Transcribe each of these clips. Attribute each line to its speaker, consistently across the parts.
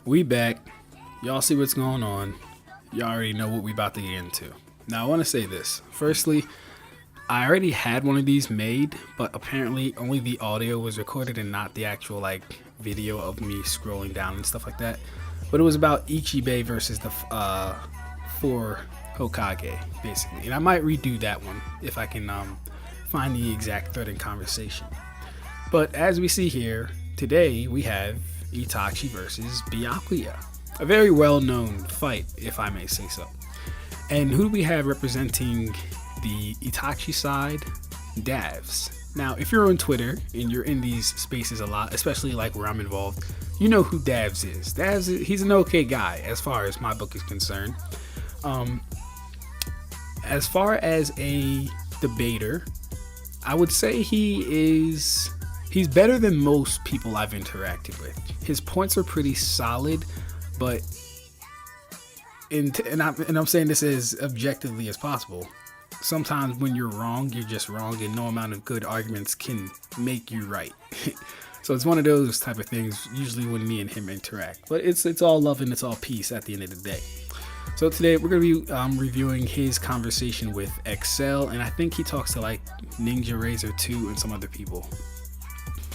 Speaker 1: We back. Y'all see what's going on. Y'all already know what we about to get into. Now I want to say this. Firstly, I already had one of these made, but apparently only the audio was recorded and not the actual video of me scrolling down and stuff like that. But it was about Ichigo versus the four Hokage, basically. And I might redo that one if I can find the exact thread in conversation. But as we see here, today we have Itachi versus Byakuya. A very well-known fight, if I may say so. And who do we have representing the Itachi side? Davs. Now, if you're on Twitter and you're in these spaces a lot, especially like where I'm involved, you know who Davs is. He's an okay guy as far as my book is concerned. As far as a debater, I would say he's better than most people I've interacted with. His points are pretty solid, but I'm saying this as objectively as possible. Sometimes when you're wrong, you're just wrong, and no amount of good arguments can make you right. So it's one of those type of things usually when me and him interact. But it's all love and it's all peace at the end of the day. So today we're going to be reviewing his conversation with Excel, and I think he talks to Ninja Razor 2 and some other people.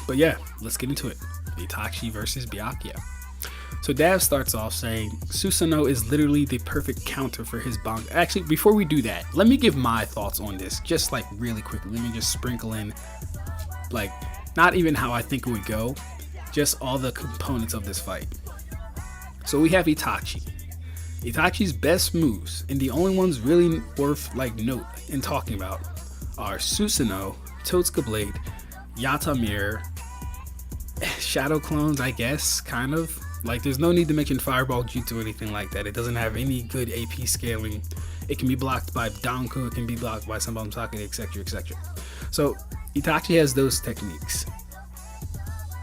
Speaker 1: But yeah, let's get into it. Itachi versus Byakuya. So Dav starts off saying, Susanoo is literally the perfect counter for his bankai. Actually, before we do that, let me give my thoughts on this, just really quickly. Let me just sprinkle in, not even how I think it would go, just all the components of this fight. So we have Itachi. Itachi's best moves, and the only ones really worth note in talking about, are Susanoo, Totsuka Blade, Yata Mirror, Shadow Clones, I guess, kind of. There's no need to mention Fireball Jutsu or anything like that. It doesn't have any good AP scaling. It can be blocked by Danko, it can be blocked by Senbonzakura, etc, etc. So Itachi has those techniques.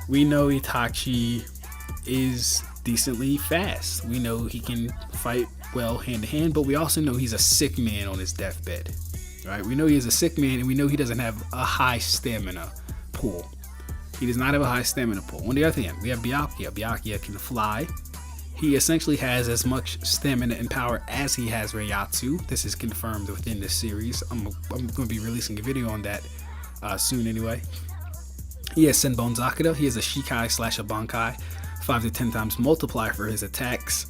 Speaker 1: We know Itachi is decently fast. We know he can fight well hand to hand, but we also know he's a sick man on his deathbed. Right? We know he is a sick man, and we know he doesn't have a high stamina pool. He does not have a high stamina pool. On the other hand, we have Byakuya. Byakuya can fly. He essentially has as much stamina and power as he has Reiatsu. This is confirmed within this series. I'm going to be releasing a video on that soon anyway. He has Senbonzakura. He has a Shikai / a Bankai. 5 to 10 times multiplier for his attacks.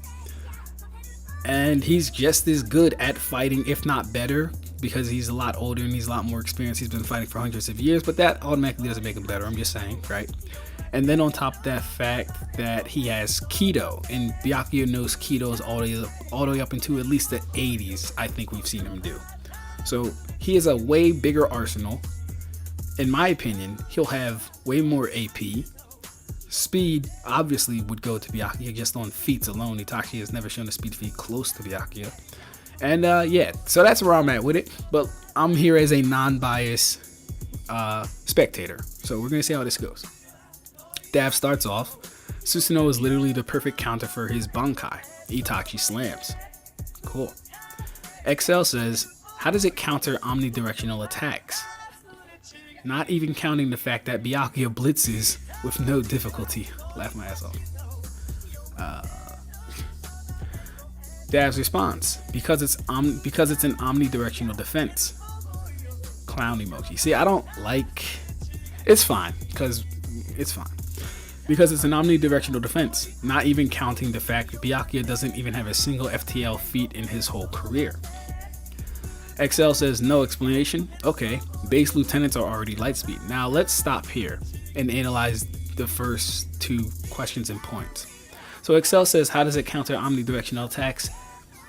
Speaker 1: And he's just as good at fighting, if not better, because he's a lot older and he's a lot more experienced. He's been fighting for hundreds of years, but that automatically doesn't make him better. I'm just saying, right? And then on top of that fact that he has Kido, and Byakuya knows Kido's all the way up into at least the 80s, I think we've seen him do. So he has a way bigger arsenal. In my opinion, he'll have way more AP. Speed obviously would go to Byakuya just on feats alone. Itachi has never shown a speed feat close to Byakuya. And yeah, so that's where I'm at with it. But I'm here as a non-biased spectator. So we're going to see how this goes. Dav starts off. Susanoo is literally the perfect counter for his bankai. Itachi slams. Cool. XL says, how does it counter omnidirectional attacks? Not even counting the fact that Byakuya blitzes with no difficulty. Laugh my ass off. Dav's response, because it's an omnidirectional defense. Clown emoji. See, I don't like. It's fine because it's fine because it's an omnidirectional defense. Not even counting the fact that Byakuya doesn't even have a single FTL feat in his whole career. XL says no explanation. Okay, base lieutenants are already lightspeed. Now let's stop here and analyze the first two questions and points. So XL says, how does it counter omnidirectional attacks?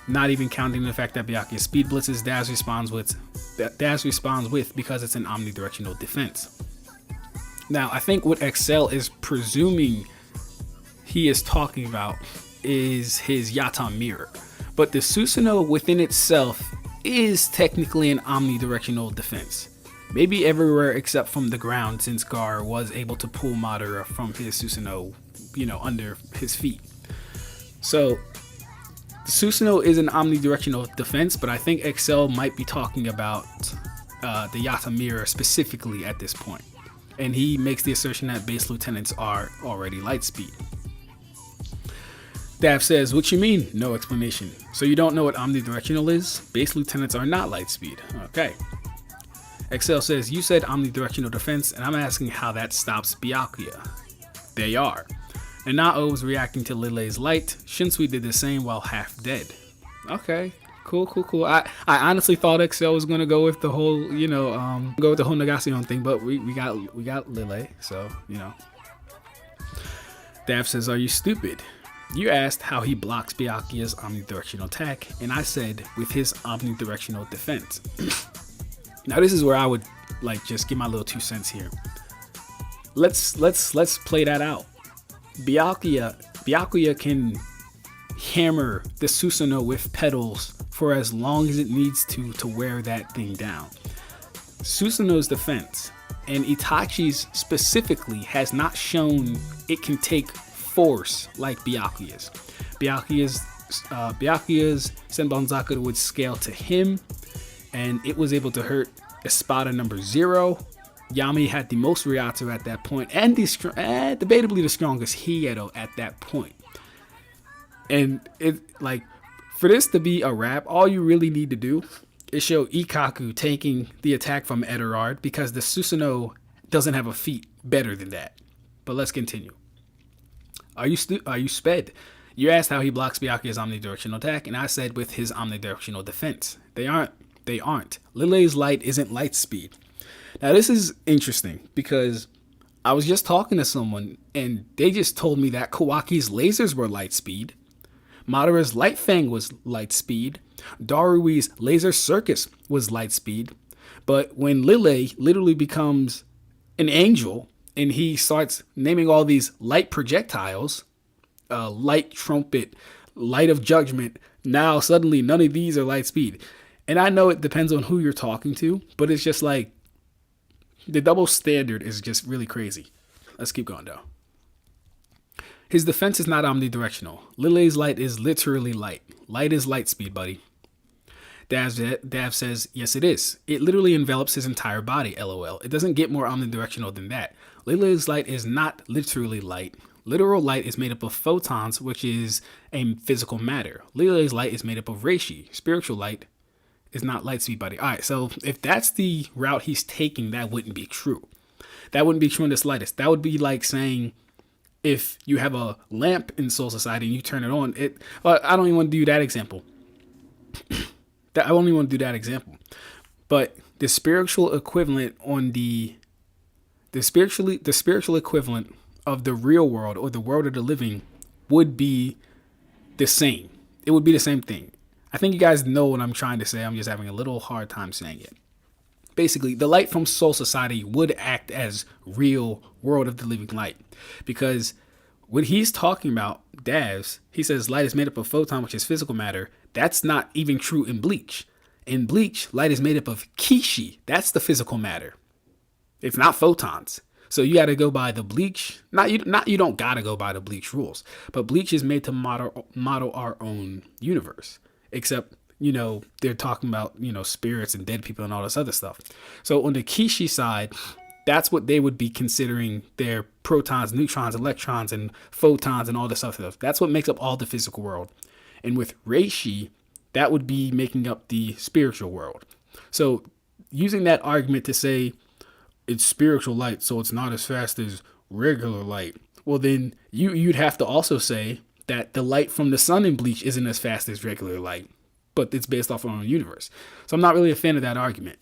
Speaker 1: Not even counting the fact that Byakuya speed blitzes. Daz responds with because it's an omnidirectional defense. Now I think what XL is presuming he is talking about is his Yata Mirror, but the Susanoo within itself is technically an omnidirectional defense. Maybe everywhere except from the ground, since Gar was able to pull Madara from his Susanoo, under his feet. So Susanoo is an omnidirectional defense, but I think XL might be talking about the Yata Mirror specifically at this point. And he makes the assertion that base lieutenants are already lightspeed. Dav says, what you mean? No explanation. So you don't know what omnidirectional is? Base lieutenants are not light speed. Okay. Excel says, you said omnidirectional defense, and I'm asking how that stops Byakuya. They are. And Nao was reacting to Lilei's light. Shinsui did the same while half dead. Okay. Cool. I honestly thought Excel was gonna go with the whole, go with the whole Nagasion thing, but we got Lilei, so Dav says, are you stupid? You asked how he blocks Byakuya's omnidirectional attack, and I said with his omnidirectional defense. Now this is where I would just give my little 2 cents here. Let's play that out. Byakuya can hammer the Susanoo with petals for as long as it needs to wear that thing down. Susanoo's defense, and Itachi's specifically, has not shown it can take force like Byakuya's. Byakuya's Senbonzakura would scale to him, and it was able to hurt Espada number 0. Yammy had the most Ryatsu at that point, and debatably the strongest Hiedo at that point. And for this to be a wrap, all you really need to do is show Ikkaku taking the attack from Gerard, because the Susanoo doesn't have a feat better than that. But let's continue. Are you sped? You asked how he blocks Byakuya's omnidirectional attack, and I said with his omnidirectional defense. They aren't. Lilei's light isn't light speed. Now this is interesting, because I was just talking to someone, and they just told me that Kawaki's lasers were light speed. Madara's Light Fang was light speed. Darui's Laser Circus was light speed. But when Lilei literally becomes an angel and he starts naming all these light projectiles, light trumpet, light of judgment, now suddenly none of these are light speed. And I know it depends on who you're talking to, but it's just the double standard is just really crazy. Let's keep going though. His defense is not omnidirectional. Lilei's light is literally light. Light is light speed, buddy. Dav says, yes it is. It literally envelops his entire body, lol. It doesn't get more omnidirectional than that. Lilei's light is not literally light. Literal light is made up of photons, which is a physical matter. Lilei's light is made up of Reishi. Spiritual light is not light speed, buddy. Alright, so if that's the route he's taking, that wouldn't be true. That wouldn't be true in the slightest. That would be like saying, if you have a lamp in Soul Society and you turn it on, I don't even want to do that example. I don't even want to do that example. But the spiritual equivalent the spiritual equivalent of the real world or the world of the living would be the same. It would be the same thing. I think you guys know what I'm trying to say. I'm just having a little hard time saying it. Basically, the light from Soul Society would act as real world of the living light. Because when he's talking about Davs, he says light is made up of photon, which is physical matter. That's not even true in Bleach. In Bleach, light is made up of Kishi. That's the physical matter. It's not photons. So you got to go by the Bleach. You don't got to go by the Bleach rules. But Bleach is made to model our own universe. Except, they're talking about, spirits and dead people and all this other stuff. So on the Kishi side, that's what they would be considering their protons, neutrons, electrons, and photons and all this other stuff. That's what makes up all the physical world. And with Reishi, that would be making up the spiritual world. So using that argument to say it's spiritual light, so it's not as fast as regular light, well then you'd have to also say that the light from the sun in Bleach isn't as fast as regular light, but it's based off our own universe. So I'm not really a fan of that argument.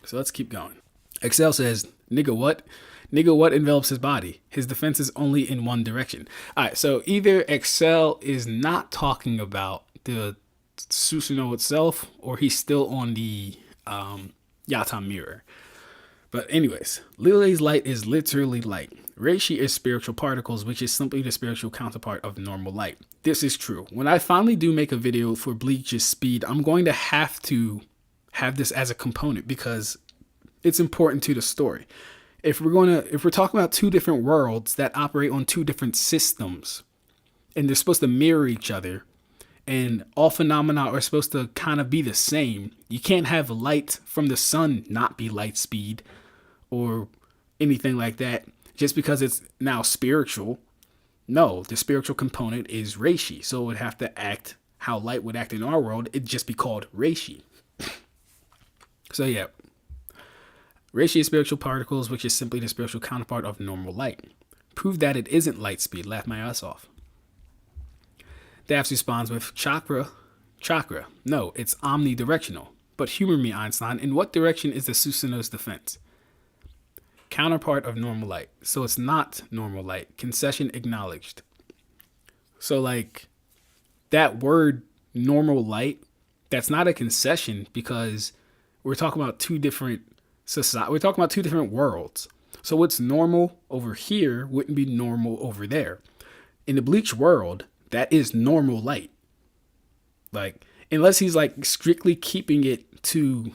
Speaker 1: So let's keep going. Excel says, nigga what? Nigga what envelops his body? His defense is only in one direction. Alright, so either Excel is not talking about the Susanoo itself, or he's still on the Yata mirror. But anyways, Lilei's light is literally light. Reishi is spiritual particles, which is simply the spiritual counterpart of normal light. This is true. When I finally do make a video for Bleach's speed, I'm going to have this as a component because it's important to the story. If we're talking about two different worlds that operate on two different systems, and they're supposed to mirror each other, and all phenomena are supposed to kind of be the same, you can't have light from the sun not be light speed or anything like that just because it's now spiritual. No, the spiritual component is Reishi, so it would have to act how light would act in our world. It'd just be called Reishi. So yeah, Reishi is spiritual particles, which is simply the spiritual counterpart of normal light. Prove that it isn't light speed. Laugh my ass off. Daphs responds with chakra. No, it's omnidirectional. But humor me, Einstein. In what direction is the Susanoo's defense? Counterpart of normal light. So it's not normal light. Concession acknowledged. So like that word normal light, that's not a concession because we're talking about two different society. We're talking about two different worlds. So what's normal over here wouldn't be normal over there. In the Bleach world, that is normal light. Like, unless he's like strictly keeping it to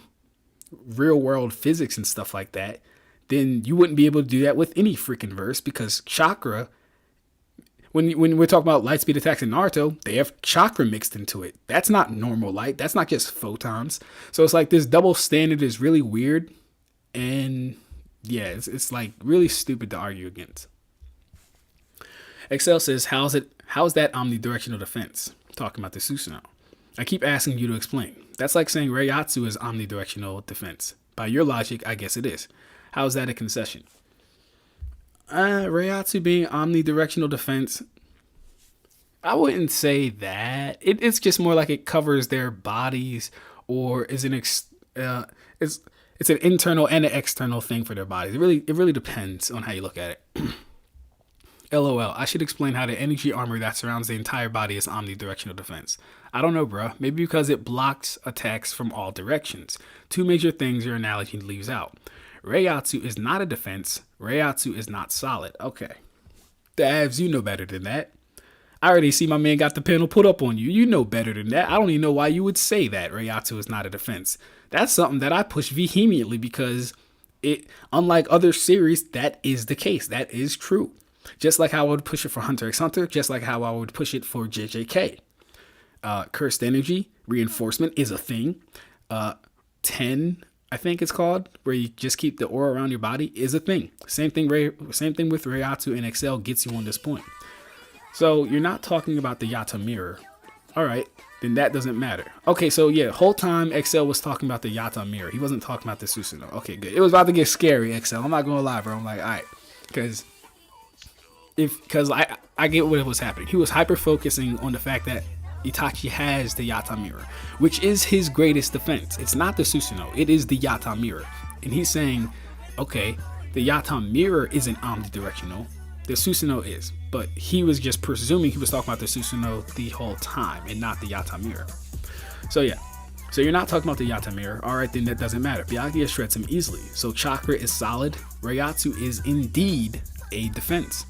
Speaker 1: real world physics and stuff like that, then you wouldn't be able to do that with any freaking verse because chakra, when we're talking about light speed attacks in Naruto, they have chakra mixed into it. That's not normal light. That's not just photons. So it's like this double standard is really weird. And yeah, it's like really stupid to argue against. Excel says, how's that omnidirectional defense? Talking about the Susanoo. I keep asking you to explain. That's like saying Reiatsu is omnidirectional defense. By your logic, I guess it is. How is that a concession? Reiatsu being omnidirectional defense, I wouldn't say that. It's just more like it covers their bodies, or is it's an internal and an external thing for their bodies. It really depends on how you look at it. LOL, I should explain how the energy armor that surrounds the entire body is omnidirectional defense. I don't know, bro. Maybe because it blocks attacks from all directions. Two major things your analogy leaves out. Reiatsu is not a defense. Reiatsu is not solid. Okay. Davs, you know better than that. I already see my man got the panel put up on you. You know better than that. I don't even know why you would say that Reiatsu is not a defense. That's something that I push vehemently because unlike other series, that is the case. That is true. Just like how I would push it for Hunter x Hunter, just like how I would push it for JJK. Cursed energy, reinforcement is a thing. 10, I think it's called, where you just keep the aura around your body is a thing. Same thing with Reiatsu and Excel gets you on this point. So you're not talking about the Yata mirror. All right, then that doesn't matter. Okay, so yeah, whole time Excel was talking about the Yata mirror. He wasn't talking about the Susanoo. Okay, good. It was about to get scary, Excel. I'm not gonna lie, bro. I'm like, all right, because I get what was happening. He was hyper focusing on the fact that Itachi has the Yata mirror, which is his greatest defense. It's not the Susanoo. It is the Yata mirror. And he's saying, okay, the Yata mirror isn't omnidirectional. The Susanoo is. But he was just presuming he was talking about the Susanoo the whole time and not the Yata mirror. So yeah. So you're not talking about the Yata mirror. All right, then that doesn't matter. Byakuya shreds him easily. So chakra is solid. Reiatsu is indeed a defense.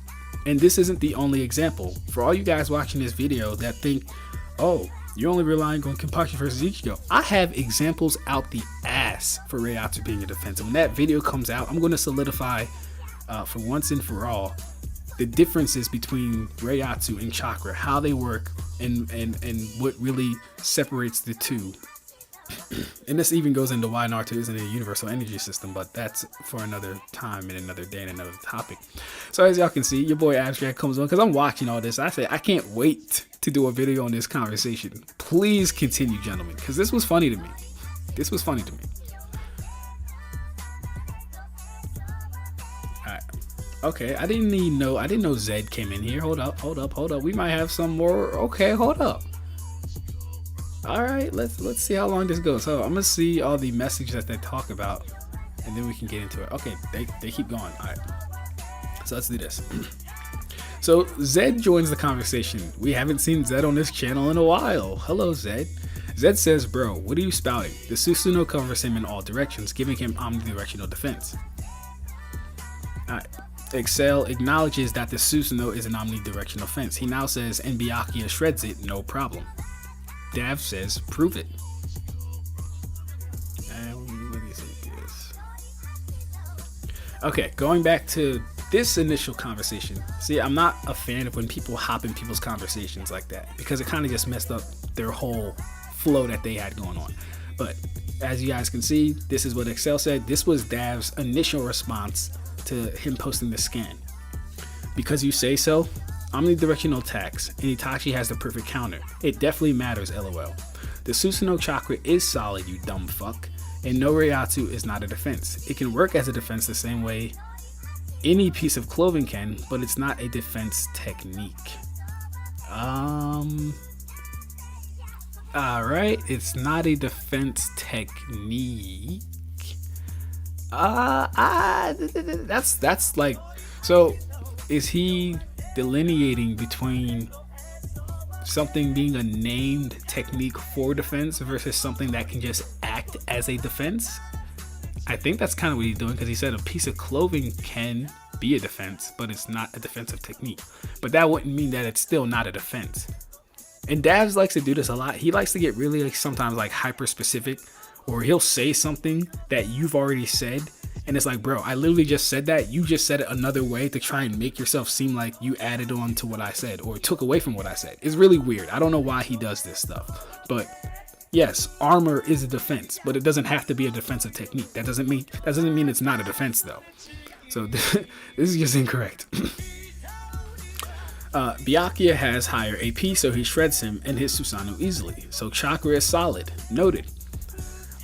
Speaker 1: And this isn't the only example. For all you guys watching this video that think, oh, you're only relying on Comprehension versus Ichigo, I have examples out the ass for Reiatsu being a defense. And when that video comes out, I'm going to solidify for once and for all the differences between Reiatsu and chakra, how they work, and what really separates the two. And this even goes into why Naruto isn't a universal energy system, but that's for another time and another day and another topic. So as y'all can see, your boy Ab-stract comes on because I'm watching all this. I say I can't wait to do a video on this conversation. Please continue, gentlemen, because this was funny to me. This was funny to me. All right. Okay, I didn't know Zed came in here. Hold up. We might have some more. Okay, hold up. All right, let's see how long this goes. So I'm gonna see all the messages that they talk about, and then we can get into it. Okay, they keep going. All right, so let's do this. So Zed joins the conversation. We haven't seen Zed on this channel in a while. Hello, Zed. Zed says, bro, what are you spouting? The Susanoo covers him in all directions, giving him omnidirectional defense. All right. Excel acknowledges that the Susanoo is an omnidirectional defense. He now says, and Byakuya shreds it, no problem. Dav says, prove it. What do you think this? Okay, going back to this initial conversation. See, I'm not a fan of when people hop in people's conversations like that because it kind of just messed up their whole flow that they had going on. But as you guys can see, this is what Excel said. This was Dav's initial response to him posting the scan. Because you say so, omnidirectional attacks, and Itachi has the perfect counter. It definitely matters, lol. The Susanoo chakra is solid, you dumb fuck, and no Reiatsu is not a defense. It can work as a defense the same way any piece of clothing can, but it's not a defense technique. Alright, it's not a defense technique. That's like, so is he delineating between something being a named technique for defense versus something that can just act as a defense? I think that's kind of what he's doing, because he said a piece of clothing can be a defense, but it's not a defensive technique. But that wouldn't mean that it's still not a defense. And Dabs likes to do this a lot. He likes to get really, like, sometimes like hyper specific, or he'll say something that you've already said, and it's like, bro, I literally just said that. You just said it another way to try and make yourself seem like you added on to what I said or took away from what I said. It's really weird. I don't know why he does this stuff, but yes, armor is a defense, but it doesn't have to be a defensive technique. That doesn't mean it's not a defense though. So this is just incorrect. Byakuya has higher AP, so he shreds him and hits Susanoo easily. So chakra is solid. Noted.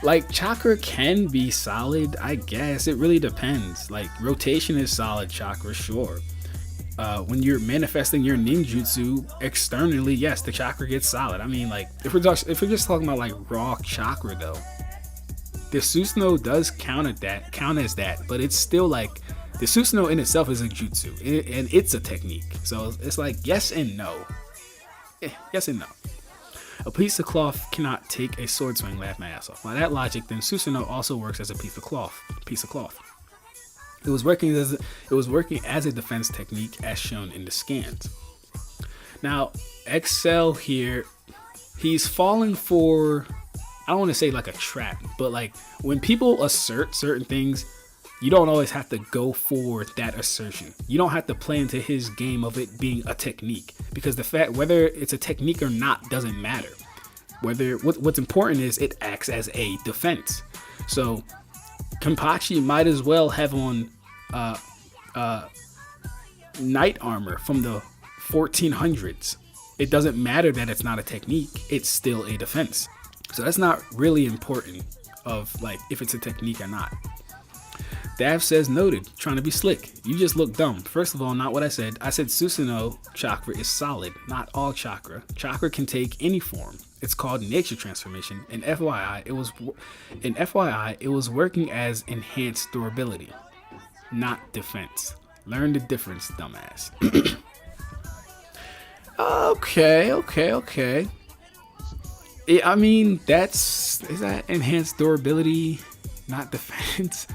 Speaker 1: Like, chakra can be solid, I guess. It really depends. Like, rotation is solid chakra, sure. When you're manifesting your ninjutsu externally, yes, the chakra gets solid. I mean, like, if we're just talking about like raw chakra though, the Susanoo does count as that, but it's still like, the Susanoo in itself is a jutsu, and it's a technique. So it's like yes and no. Yes and no. A piece of cloth cannot take a sword swing, laugh my ass off. By that logic, then Susanoo also works as a piece of cloth. It was working as a defense technique as shown in the scans. Now, Excel here, he's falling for, I don't want to say like a trap, but like when people assert certain things, you don't always have to go for that assertion. You don't have to play into his game of it being a technique, because the fact whether it's a technique or not doesn't matter. What's important is it acts as a defense. So Kenpachi might as well have on knight armor from the 1400s. It doesn't matter that it's not a technique, it's still a defense. So that's not really important of like if it's a technique or not. Dav says, noted, trying to be slick. You just look dumb. First of all, not what I said. I said Susanoo chakra is solid, not all chakra. Chakra can take any form. It's called nature transformation. And FYI, it was working as enhanced durability, not defense. Learn the difference, dumbass. Okay. I mean, is that enhanced durability, not defense?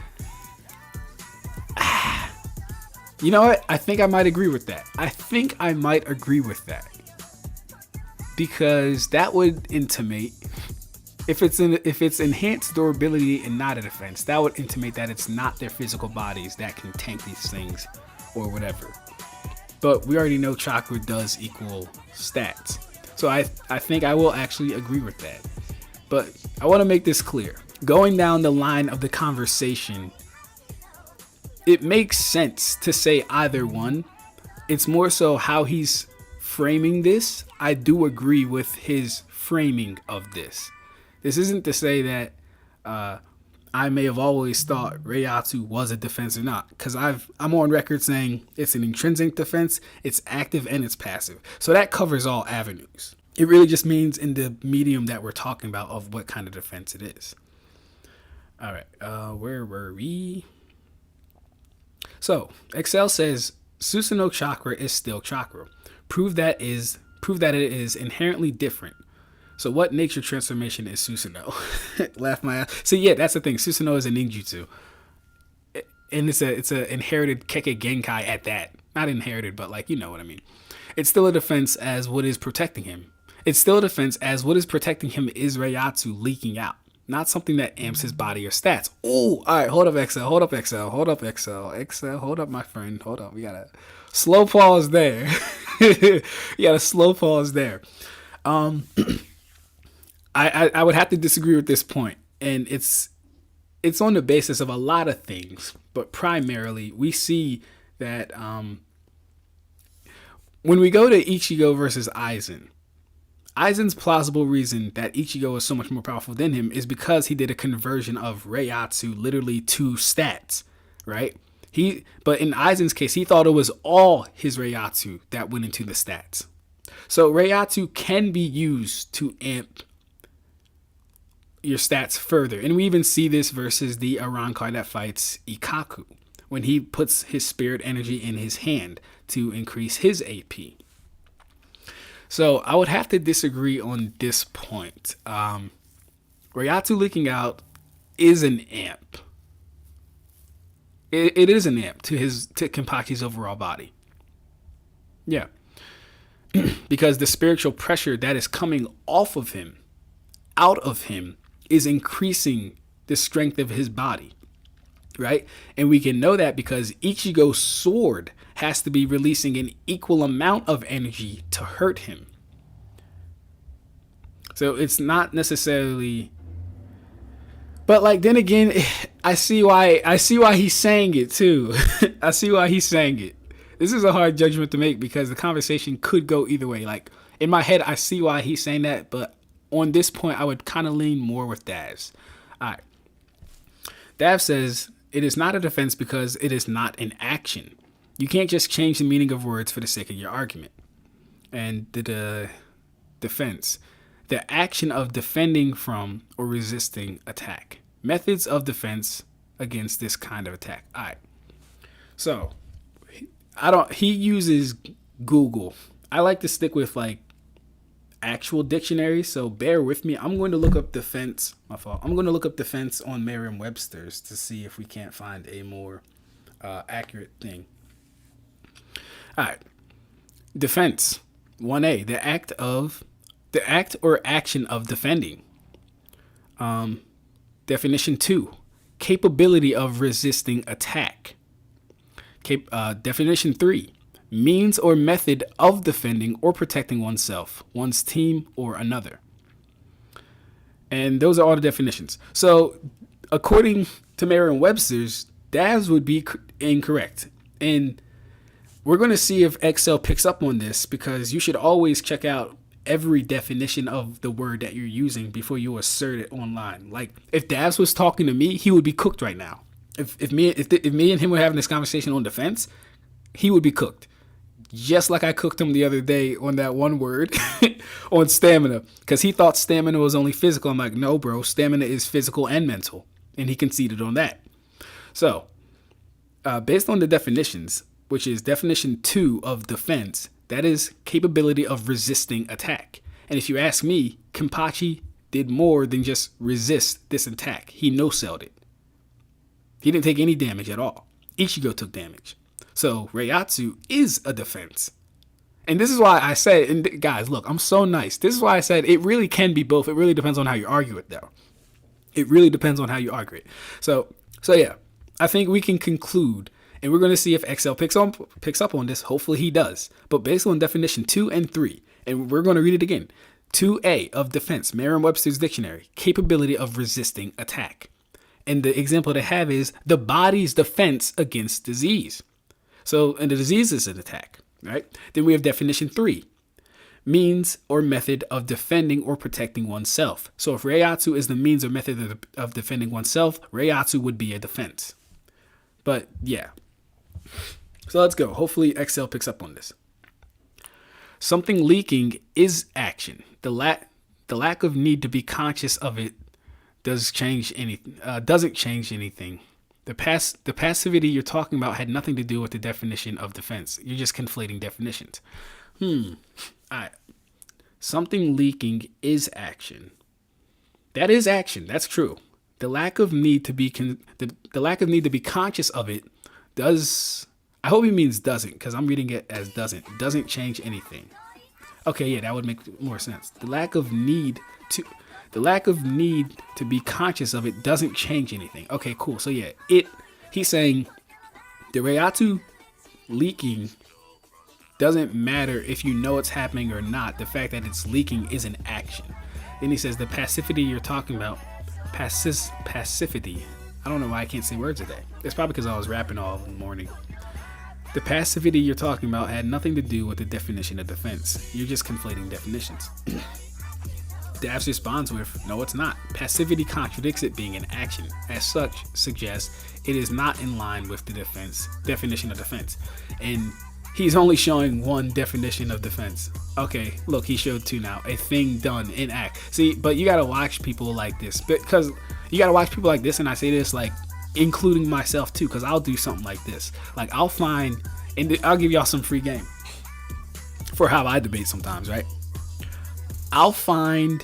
Speaker 1: You know what? I think I might agree with that. Because that would intimate, if it's enhanced durability and not a defense, that would intimate that it's not their physical bodies that can tank these things or whatever. But we already know chakra does equal stats. So I think I will actually agree with that. But I want to make this clear. Going down the line of the conversation, it makes sense to say either one. It's more so how he's framing this. I do agree with his framing of this. This isn't to say that I may have always thought Reiatsu was a defense or not, because I'm on record saying it's an intrinsic defense, it's active, and it's passive. So that covers all avenues. It really just means in the medium that we're talking about of what kind of defense it is. All right, where were we? So, Excel says Susanoo chakra is still chakra. Prove that it is inherently different. So what nature transformation is Susanoo? Laugh my ass. See, yeah, that's the thing. Susanoo is a ninjutsu. And it's a inherited Kekkei Genkai at that. Not inherited, but like, you know what I mean. It's still a defense as what is protecting him. It's still a defense as what is protecting him is Reiatsu leaking out. Not something that amps his body or stats. Oh, all right. Hold up, Excel. Hold up, my friend. Hold up. We got a slow pause there. I would have to disagree with this point. And it's on the basis of a lot of things. But primarily, we see that when we go to Ichigo versus Aizen, Aizen's plausible reason that Ichigo is so much more powerful than him is because he did a conversion of Reiatsu literally to stats, right? But in Aizen's case, he thought it was all his Reiatsu that went into the stats. So Reiatsu can be used to amp your stats further. And we even see this versus the Arrancar that fights Ikkaku, when he puts his spirit energy in his hand to increase his AP. So I would have to disagree on this point. Reiatsu leaking out is an amp. It is an amp to Kenpachi's overall body. Yeah. Because the spiritual pressure that is coming off of him, out of him, is increasing the strength of his body. Right? And we can know that because Ichigo's sword has to be releasing an equal amount of energy to hurt him. So it's not necessarily, but like then again, I see why he's saying it too. I see why he's saying it. This is a hard judgment to make because the conversation could go either way. Like in my head, I see why he's saying that, but on this point, I would kind of lean more with Daz. All right. Dav says, it is not a defense because it is not an action. You can't just change the meaning of words for the sake of your argument. And the defense, the action of defending from or resisting attack. Methods of defense against this kind of attack. All right. So, he uses Google. I like to stick with like actual dictionaries, so bear with me. I'm going to look up defense. My fault. I'm going to look up defense on Merriam-Webster's to see if we can't find a more accurate thing. All right. Defense. 1A. The act or action of defending. Definition 2. Capability of resisting attack. Definition 3. Means or method of defending or protecting oneself, one's team, or another. And those are all the definitions. So, according to Merriam-Webster's, Daz would be incorrect. And we're going to see if Excel picks up on this because you should always check out every definition of the word that you're using before you assert it online. Like, if Daz was talking to me, he would be cooked right now. If me and him were having this conversation on defense, he would be cooked. Just like I cooked him the other day on that one word on stamina, because he thought stamina was only physical. I'm like, no, bro, stamina is physical and mental. And he conceded on that. So, based on the definitions, which is definition 2 of defense, that is capability of resisting attack. And if you ask me, Kenpachi did more than just resist this attack. He no-selled it. He didn't take any damage at all. Ichigo took damage. So Reiatsu is a defense. And this is why I said, and guys, look, I'm so nice. This is why I said it really can be both. It really depends on how you argue it, though. It really depends on how you argue it. So yeah, I think we can conclude, and we're going to see if Excel picks up on this. Hopefully he does. But based on definition 2 and 3, and we're going to read it again. 2A of defense, Merriam-Webster's dictionary, capability of resisting attack. And the example they have is the body's defense against disease. So, and the disease is an attack, right? Then we have definition 3, means or method of defending or protecting oneself. So if Reiatsu is the means or method of defending oneself, Reiatsu would be a defense. But yeah. So let's go. Hopefully Excel picks up on this. Something leaking is action. The lack of need to be conscious of it doesn't change anything. The passivity you're talking about had nothing to do with the definition of defense. You're just conflating definitions. All right. Something leaking is action. That is action. That's true. The lack of need to be conscious of it does. I hope he means doesn't, because I'm reading it as doesn't. Doesn't change anything. Okay, yeah, that would make more sense. The lack of need to be conscious of it doesn't change anything. Okay, cool. So yeah, he's saying the Reiatsu leaking doesn't matter if you know it's happening or not. The fact that it's leaking is an action. Then he says the passivity you're talking about, passivity. I don't know why I can't say words today. It's probably because I was rapping all morning. The passivity you're talking about had nothing to do with the definition of defense. You're just conflating definitions. Davs responds with, no, it's not. Passivity contradicts it being an action. As such, suggests it is not in line with the definition of defense. And he's only showing one definition of defense. Okay, look, he showed two now. A thing done in act. See, but you gotta watch people like this. Because you gotta watch people like this, and I say this like including myself too, because I'll do something like this. Like I'll find, and I'll give y'all some free game for how I debate sometimes, right? I'll find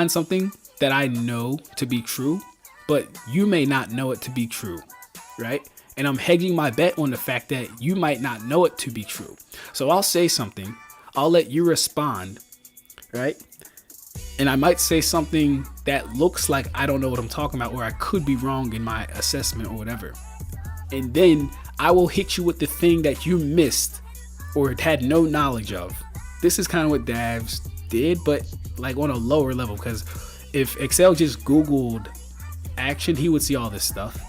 Speaker 1: something that I know to be true, but you may not know it to be true, right? And I'm hedging my bet on the fact that you might not know it to be true. So I'll say something, I'll let you respond, right? And I might say something that looks like I don't know what I'm talking about, or I could be wrong in my assessment or whatever. And then I will hit you with the thing that you missed or had no knowledge of. This is kind of what Davs did, but like on a lower level, because if Excel just Googled action, he would see all this stuff.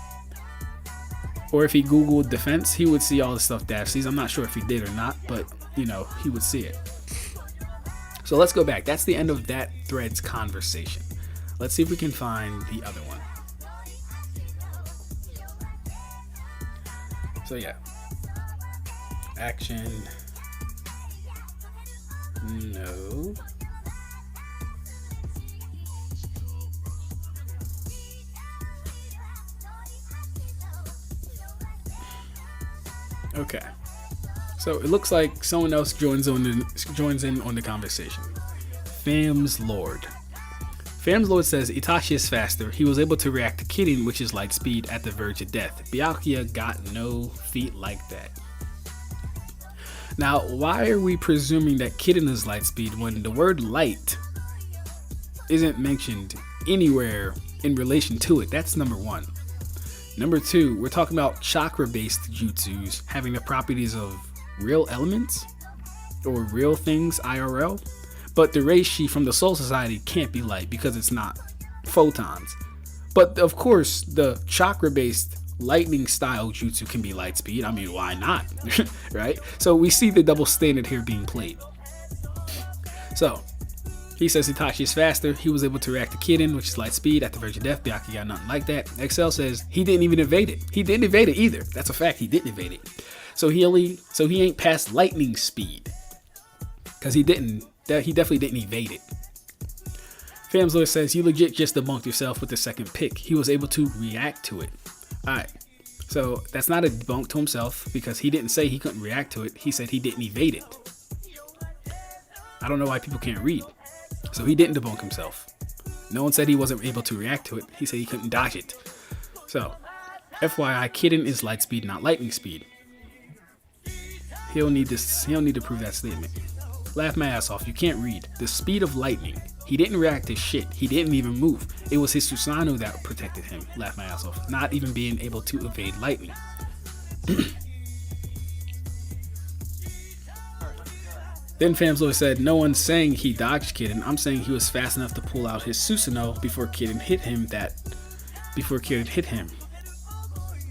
Speaker 1: Or if he Googled defense, he would see all the stuff Dav sees. I'm not sure if he did or not, but you know, he would see it. So let's go back. That's the end of that thread's conversation. Let's see if we can find the other one. So yeah. Action. No. Okay, so it looks like someone else joins in on the conversation. Fam's Lord. Fam's Lord says Itachi is faster. He was able to react to Kidding, which is light speed, at the verge of death. Byakuya got no feat like that. Now, why are we presuming that Kidding is light speed when the word light isn't mentioned anywhere in relation to it? That's number one. Number two, we're talking about chakra-based jutsus having the properties of real elements or real things IRL, but the Reishi from the Soul Society can't be light because it's not photons. But of course, the chakra-based lightning style jutsu can be light speed. I mean, why not? Right? So we see the double standard here being played. So he says Itachi is faster. He was able to react to Kidding, which is light speed, at the verge of death. Byakuya got nothing like that. Excel says he didn't even evade it. He didn't evade it either. That's a fact. He didn't evade it. So he ain't past lightning speed, because he definitely didn't evade it. Famsler says you legit just debunked yourself with the second pick. He was able to react to it. All right. So that's not a debunk to himself, because he didn't say he couldn't react to it. He said he didn't evade it. I don't know why people can't read. So he didn't debunk himself. No one said he wasn't able to react to it. He said he couldn't dodge it. So, FYI, Kidding is light speed, not lightning speed. He'll need to prove that statement. Laugh my ass off. You can't read. The speed of lightning. He didn't react to shit. He didn't even move. It was his Susanoo that protected him. Laugh my ass off. Not even being able to evade lightning. Then Famsloy said, no one's saying he dodged Kidding. I'm saying he was fast enough to pull out his Susanoo before Kidding hit him.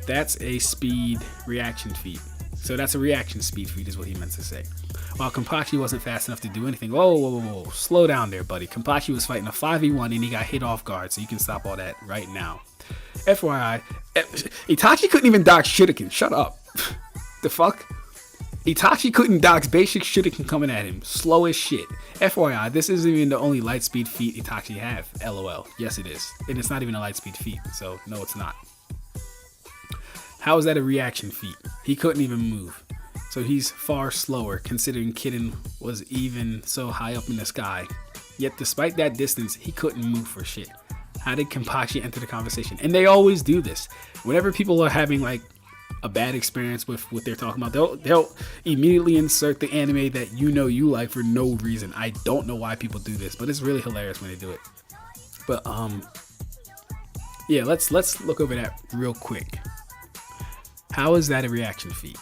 Speaker 1: That's a speed reaction feat. So that's a reaction speed feat is what he meant to say. While Kenpachi wasn't fast enough to do anything. Whoa. Slow down there, buddy. Kenpachi was fighting a 5v1 and he got hit off guard, so you can stop all that right now. FYI, Itachi couldn't even dodge Shuriken. Shut up. The fuck? Itachi couldn't dodge basic Shuriken coming at him. Slow as shit. FYI, this isn't even the only light speed feat Itachi have. LOL. Yes, it is. And it's not even a light speed feat, so no, it's not. How is that a reaction feat? He couldn't even move. So he's far slower, considering Kidding was even so high up in the sky. Yet despite that distance, he couldn't move for shit. How did Kenpachi enter the conversation? And they always do this. Whenever people are having like a bad experience with what they're talking about, they'll immediately insert the anime that you know you like for no reason. I don't know why people do this, but it's really hilarious when they do it. But yeah, let's look over that real quick. How is that a reaction feat?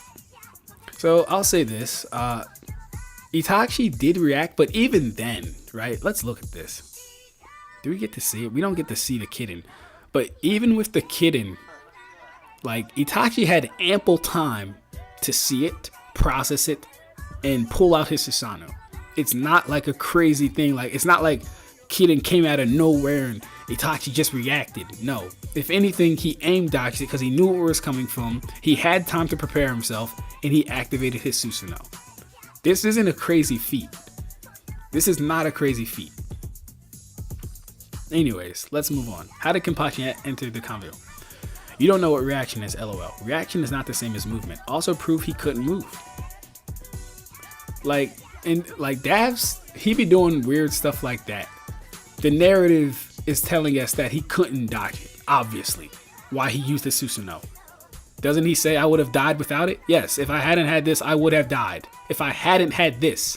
Speaker 1: So I'll say this, Itachi did react, but even then, right? Let's look at this. Do we get to see it? We don't get to see the Kidding, but even with the Kidding, like Itachi had ample time to see it, process it, and pull out his Susanoo. It's not like a crazy thing. Like, it's not like Kiden came out of nowhere and Itachi just reacted. No. If anything, he aim dodged it because he knew where it was coming from. He had time to prepare himself, and he activated his Susanoo. This isn't a crazy feat. This is not a crazy feat. Anyways, let's move on. How did Kenpachi enter the convo? You don't know what reaction is, lol. Reaction is not the same as movement. Also prove he couldn't move. Like Davs, he be doing weird stuff like that. The narrative is telling us that he couldn't dodge it, obviously. Why he used the Susanoo. Doesn't he say I would have died without it? Yes, if I hadn't had this, I would have died. If I hadn't had this.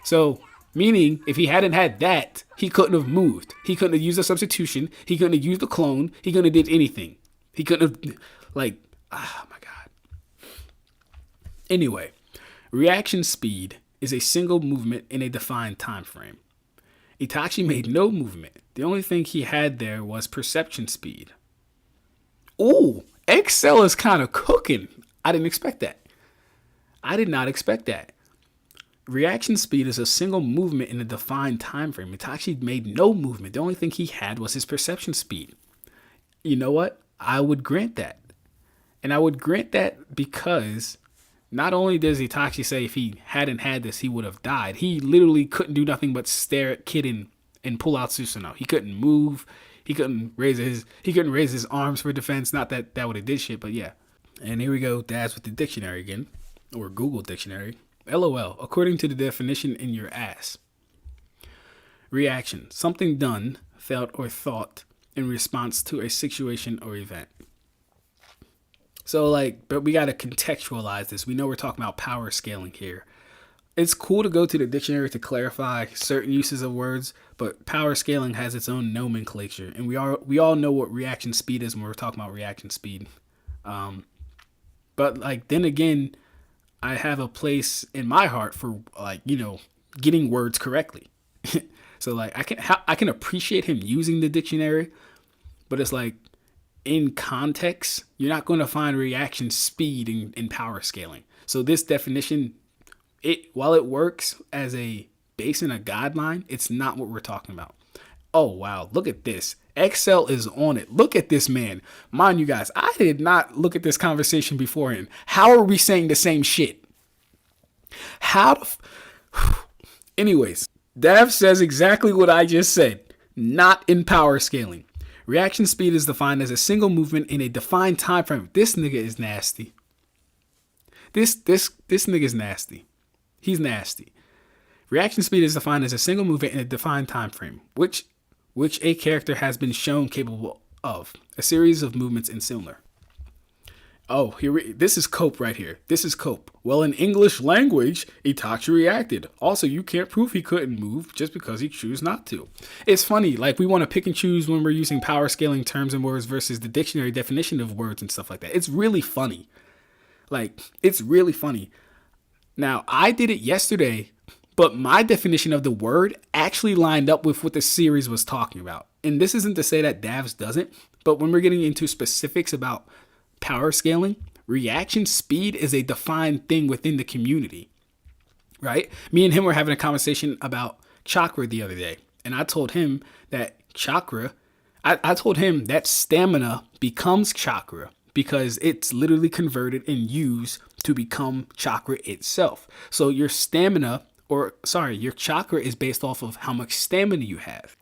Speaker 1: So, meaning, if he hadn't had that, he couldn't have moved. He couldn't have used a substitution. He couldn't have used a clone. He couldn't have did anything. He couldn't have, oh my god. Anyway, reaction speed is a single movement in a defined time frame. Itachi made no movement. The only thing he had there was perception speed. Ooh, Excel is kind of cooking. I didn't expect that. I did not expect that. Reaction speed is a single movement in a defined time frame. Itachi made no movement. The only thing he had was his perception speed. You know what? I would grant that. And I would grant that because not only does Itachi say if he hadn't had this, he would have died. He literally couldn't do nothing but stare at Kiden and pull out Susanoo. He couldn't move. He couldn't raise his arms for defense. Not that that would have did shit, but yeah. And here we go, Daz with the dictionary again, or Google Dictionary. LOL, according to the definition in your ass. Reaction, something done, felt, or thought in response to a situation or event. So but we got to contextualize this. We know we're talking about power scaling here. It's cool to go to the dictionary to clarify certain uses of words, but power scaling has its own nomenclature, and we all know what reaction speed is when we're talking about reaction speed. But then again, I have a place in my heart for getting words correctly. So I can appreciate him using the dictionary, but it's in context, you're not going to find reaction speed in power scaling. So this definition, while it works as a base and a guideline, it's not what we're talking about. Oh, wow. Look at this. Excel is on it. Look at this man. Mind you guys, I did not look at this conversation beforehand. How are we saying the same shit? Anyways, Dav says exactly what I just said. Not in power scaling. Reaction speed is defined as a single movement in a defined time frame. This nigga is nasty. This nigga is nasty. He's nasty. Reaction speed is defined as a single movement in a defined time frame, which a character has been shown capable of. A series of movements and similar. Oh, this is cope right here. This is cope. Well, in English language, Itachi reacted. Also, you can't prove he couldn't move just because he chose not to. It's funny, we want to pick and choose when we're using power scaling terms and words versus the dictionary definition of words and stuff like that. It's really funny. It's really funny. Now, I did it yesterday, but my definition of the word actually lined up with what the series was talking about. And this isn't to say that Davs doesn't, but when we're getting into specifics about power scaling, reaction speed is a defined thing within the community, right? Me and him were having a conversation about chakra the other day, and I told him that I told him that stamina becomes chakra because it's literally converted and used to become chakra itself. So your chakra is based off of how much stamina you have.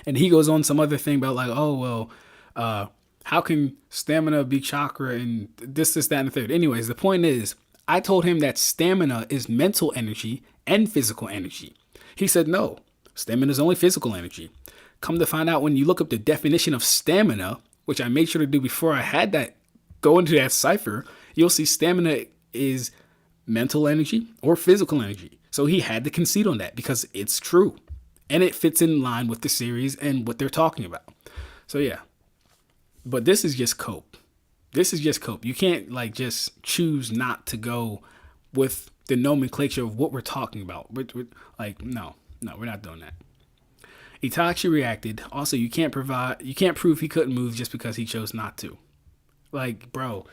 Speaker 1: And he goes on some other thing about how can stamina be chakra and this, that, and the third. Anyways, the point is, I told him that stamina is mental energy and physical energy. He said, no, stamina is only physical energy. Come to find out, when you look up the definition of stamina, which I made sure to do before I had that go into that cipher, you'll see stamina is mental energy or physical energy. So he had to concede on that because it's true. And it fits in line with the series and what they're talking about. So yeah. But this is just cope. This is just cope. You can't just choose not to go with the nomenclature of what we're talking about. No, we're not doing that. Itachi reacted. Also, you can't prove he couldn't move just because he chose not to. Bro,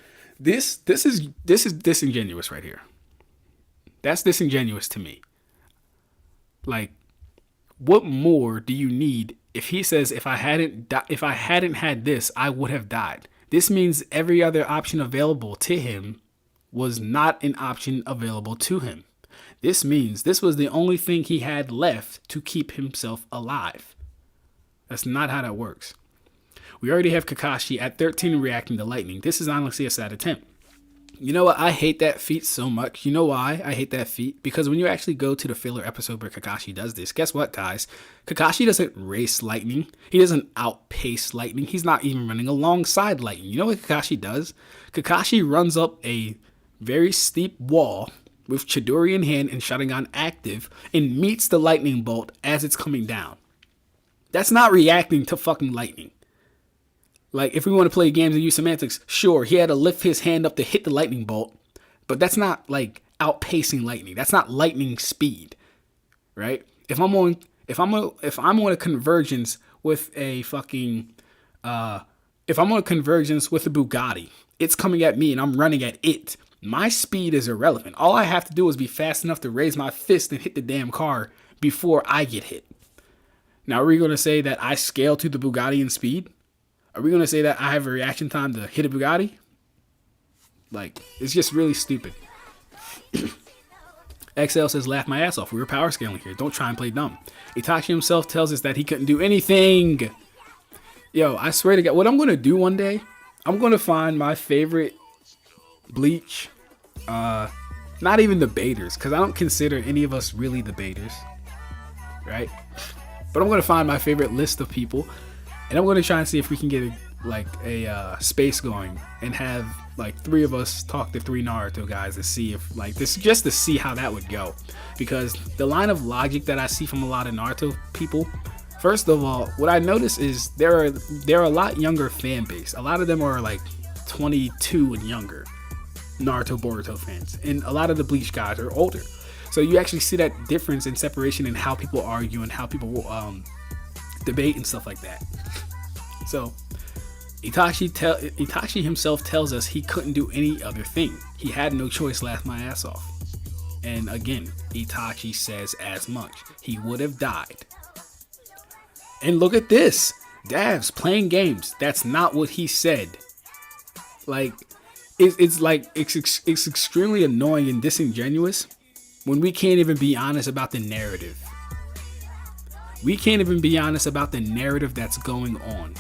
Speaker 1: This is disingenuous right here. That's disingenuous to me. Like, what more do you need if he says if I hadn't had this, I would have died? This means every other option available to him was not an option available to him. This means this was the only thing he had left to keep himself alive. That's not how that works. We already have Kakashi at 13 reacting to lightning. This is honestly a sad attempt. You know what? I hate that feat so much. You know why I hate that feat? Because when you actually go to the filler episode where Kakashi does this, guess what, guys? Kakashi doesn't race lightning. He doesn't outpace lightning. He's not even running alongside lightning. You know what Kakashi does? Kakashi runs up a very steep wall with Chidori in hand and Sharingan active and meets the lightning bolt as it's coming down. That's not reacting to fucking lightning. Like, if we want to play games and use semantics, sure, he had to lift his hand up to hit the lightning bolt, but that's not like outpacing lightning. That's not lightning speed, right? If I'm on a convergence with a fucking, if I'm on a convergence with a Bugatti, it's coming at me and I'm running at it. My speed is irrelevant. All I have to do is be fast enough to raise my fist and hit the damn car before I get hit. Now, are we going to say that I scale to the Bugatti in speed? Are we going to say that I have a reaction time to hit a Bugatti? Like, it's just really stupid. XL says, laugh my ass off. We were power scaling here. Don't try and play dumb. Itachi himself tells us that he couldn't do anything. Yo, I swear to God, what I'm going to do one day, I'm going to find my favorite Bleach, not even debaters, because I don't consider any of us really debaters, right? But I'm going to find my favorite list of people, and I'm going to try and see if we can get a space going and have like 3 of us talk to 3 Naruto guys to see if like this, just to see how that would go. Because the line of logic that I see from a lot of Naruto people, first of all, what I notice is there are a lot younger fan base. A lot of them are like 22 and younger Naruto Boruto fans, and a lot of the Bleach guys are older. So you actually see that difference in separation in how people argue and how people debate and stuff like that. So Itachi himself tells us he couldn't do any other thing. He had no choice, laughed my ass off. And again, Itachi says as much. He would have died. And look at this. Dav's playing games. That's not what he said. Like, it's extremely annoying and disingenuous when we can't even be honest about the narrative. We can't even be honest about the narrative that's going on.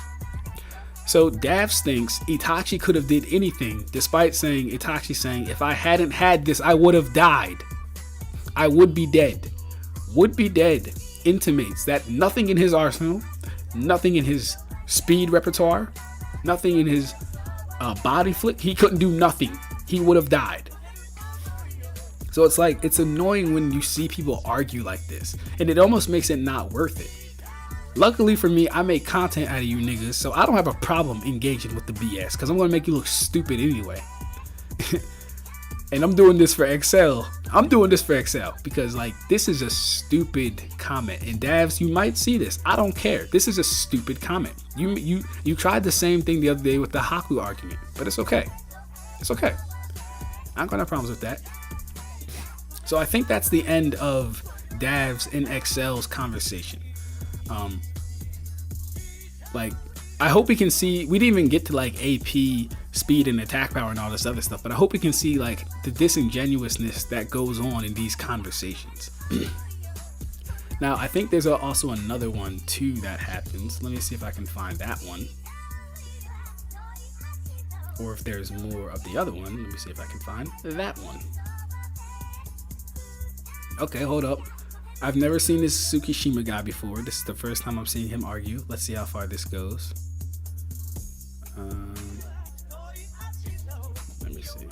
Speaker 1: So Davs thinks Itachi could have did anything, despite Itachi saying, if I hadn't had this, I would have died. I would be dead. Would be dead intimates that nothing in his arsenal, nothing in his speed repertoire, nothing in his body flick, he couldn't do nothing. He would have died. So it's like, it's annoying when you see people argue like this, and it almost makes it not worth it. Luckily for me, I make content out of you niggas, so I don't have a problem engaging with the BS, because I'm going to make you look stupid anyway. And I'm doing this for XL. I'm doing this for XL, because like, this is a stupid comment. And Davs, you might see this. I don't care. This is a stupid comment. You tried the same thing the other day with the Haku argument, but it's okay. It's okay. I don't have problems with that. So I think that's the end of Davs and XL's conversation. Like, I hope we can see, we didn't even get to like AP, speed and attack power and all this other stuff, but I hope we can see like the disingenuousness that goes on in these conversations. Now, I think there's also another one too that happens. Let me see if I can find that one. Or if there's more of the other one. Let me see if I can find that one. Okay, hold up. I've never seen this Tsukishima guy before. This is the first time I'm seeing him argue. Let's see how far this goes. Let me see.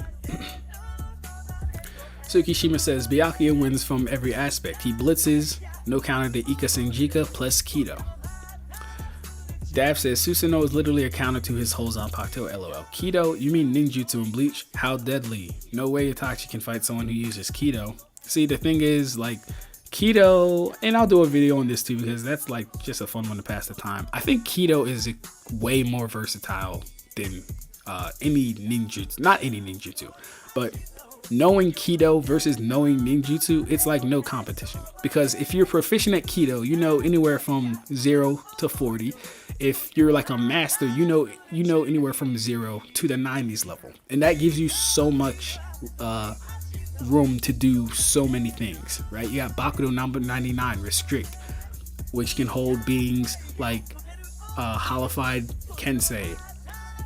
Speaker 1: Tsukishima says, Byakuya wins from every aspect. He blitzes, no counter to Ika Senjika plus Kido. Dav says, Susanoo is literally a counter to his whole Zanpakuto, lol. Kido, you mean ninjutsu in Bleach? How deadly. No way Itachi can fight someone who uses Kido. See, the thing is, like, Kido, and I'll do a video on this too because that's like just a fun one to pass the time. I think Kido is way more versatile than any ninjutsu, not any ninjutsu, but knowing Kido versus knowing ninjutsu, it's like no competition. Because if you're proficient at Kido, you know anywhere from 0 to 40. If you're like a master, you know anywhere from 0 to the 90s level. And that gives you so much room to do so many things, right? You got Bakudo number 99, Restrict, which can hold beings like Holified Kensei.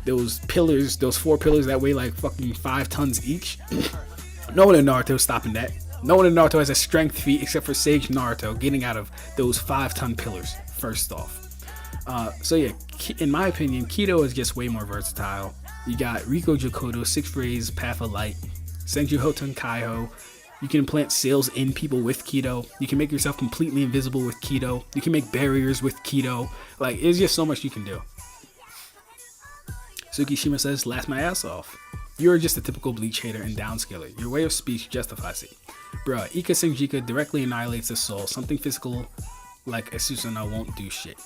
Speaker 1: Those pillars, those 4 pillars that weigh like fucking 5 tons each. No one in Naruto is stopping that. No one in Naruto has a strength feat except for Sage Naruto getting out of those 5-ton pillars, first off. So yeah, in my opinion, Kido is just way more versatile. You got Riko Jokoto, 6 Rays, Path of Light, Senju Hoten Kaiho. You can plant seals in people with Kido. You can make yourself completely invisible with Kido. You can make barriers with Kido. Like, there's just so much you can do. Tsukishima says, laugh my ass off. You're just a typical Bleach hater and downscaler. Your way of speech justifies it. Bruh, Ika Senjika directly annihilates the soul. Something physical like a Susanoo won't do shit.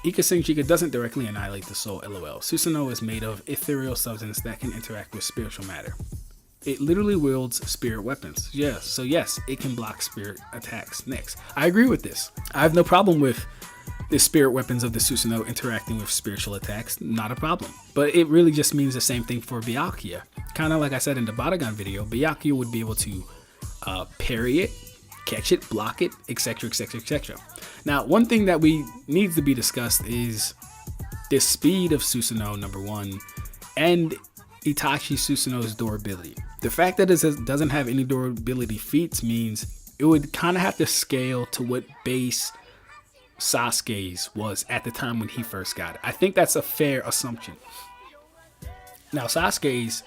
Speaker 1: Ika Senjika doesn't directly annihilate the soul, lol. Susanoo is made of ethereal substance that can interact with spiritual matter. It literally wields spirit weapons. Yes, so yes, it can block spirit attacks. Next, I agree with this. I have no problem with the spirit weapons of the Susanoo interacting with spiritual attacks, not a problem. But it really just means the same thing for Byakuya. Kind of like I said in the Baragan video, Byakuya would be able to parry it, catch it, block it, etc, etc, etc. Now, one thing that needs to be discussed is the speed of Susanoo, number one, and Itachi Susanoo's durability. The fact that it doesn't have any durability feats means it would kind of have to scale to what base Sasuke's was at the time when he first got it. I think that's a fair assumption. Now, Sasuke's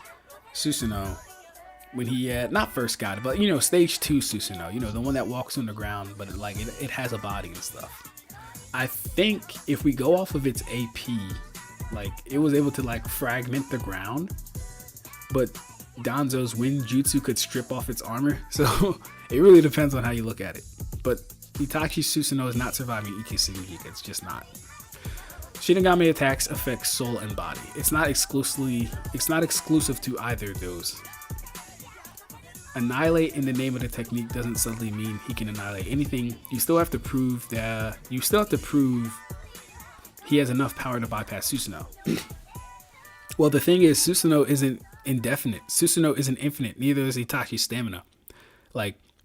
Speaker 1: Susanoo, when he not first got it, but stage 2 Susanoo, the one that walks on the ground, but it has a body and stuff. I think if we go off of its AP, it was able to fragment the ground, but Danzo's wind jutsu could strip off its armor. So it really depends on how you look at it. But Itachi Susanoo is not surviving Iki Senjika. It's just not. Shinigami attacks affect soul and body. It's not exclusive to either of those. Annihilate in the name of the technique doesn't suddenly mean he can annihilate anything. You still have to prove he has enough power to bypass Susanoo. Well, the thing is, Susanoo isn't indefinite. Susanoo isn't infinite. Neither is Itachi's stamina.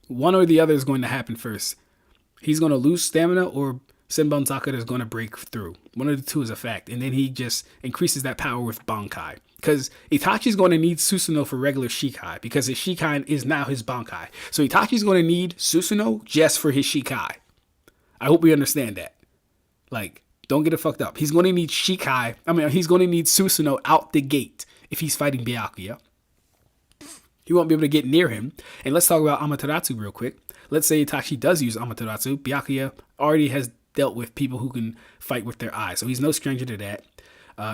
Speaker 1: One or the other is going to happen first. He's going to lose stamina, or Senbonzakura is going to break through. One of the two is a fact. And then he just increases that power with Bankai. Because Itachi's going to need Susanoo for regular Shikai. Because his Shikai is now his Bankai. So Itachi's going to need Susanoo just for his Shikai. I hope we understand that. Don't get it fucked up. He's going to need Shikai. He's going to need Susanoo out the gate if he's fighting Byakuya. He won't be able to get near him. And let's talk about Amaterasu real quick. Let's say Itachi does use Amaterasu. Byakuya already has dealt with people who can fight with their eyes. So he's no stranger to that.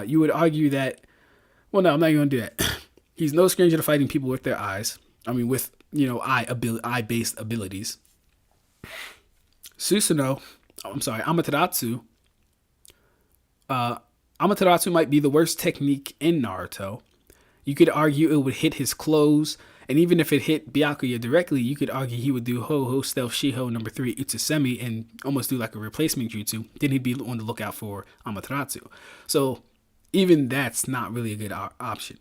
Speaker 1: You would argue that... Well, no, I'm not going to do that. He's no stranger to fighting people with their eyes. With, eye-based abilities. Amaterasu. Amaterasu might be the worst technique in Naruto. You could argue it would hit his clothes. And even if it hit Byakuya directly, you could argue he would do Ho-Ho Stealth Shiho number 3 Utsusemi and almost do a replacement jutsu. Then he'd be on the lookout for Amaterasu. So even that's not really a good option.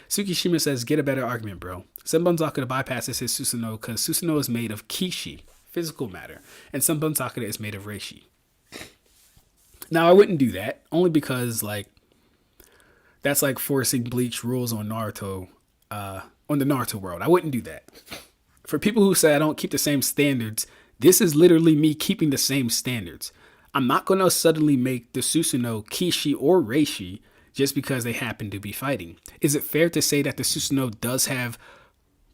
Speaker 1: Tsukishima says, get a better argument, bro. Senbonzakura bypasses his Susanoo because Susanoo is made of Kishi, physical matter, and Senbonzakura is made of Reishi. Now, I wouldn't do that, only because, that's forcing Bleach rules on Naruto, on the Naruto world. I wouldn't do that. For people who say I don't keep the same standards, this is literally me keeping the same standards. I'm not going to suddenly make the Susanoo Kishi or Reishi just because they happen to be fighting. Is it fair to say that the Susanoo does have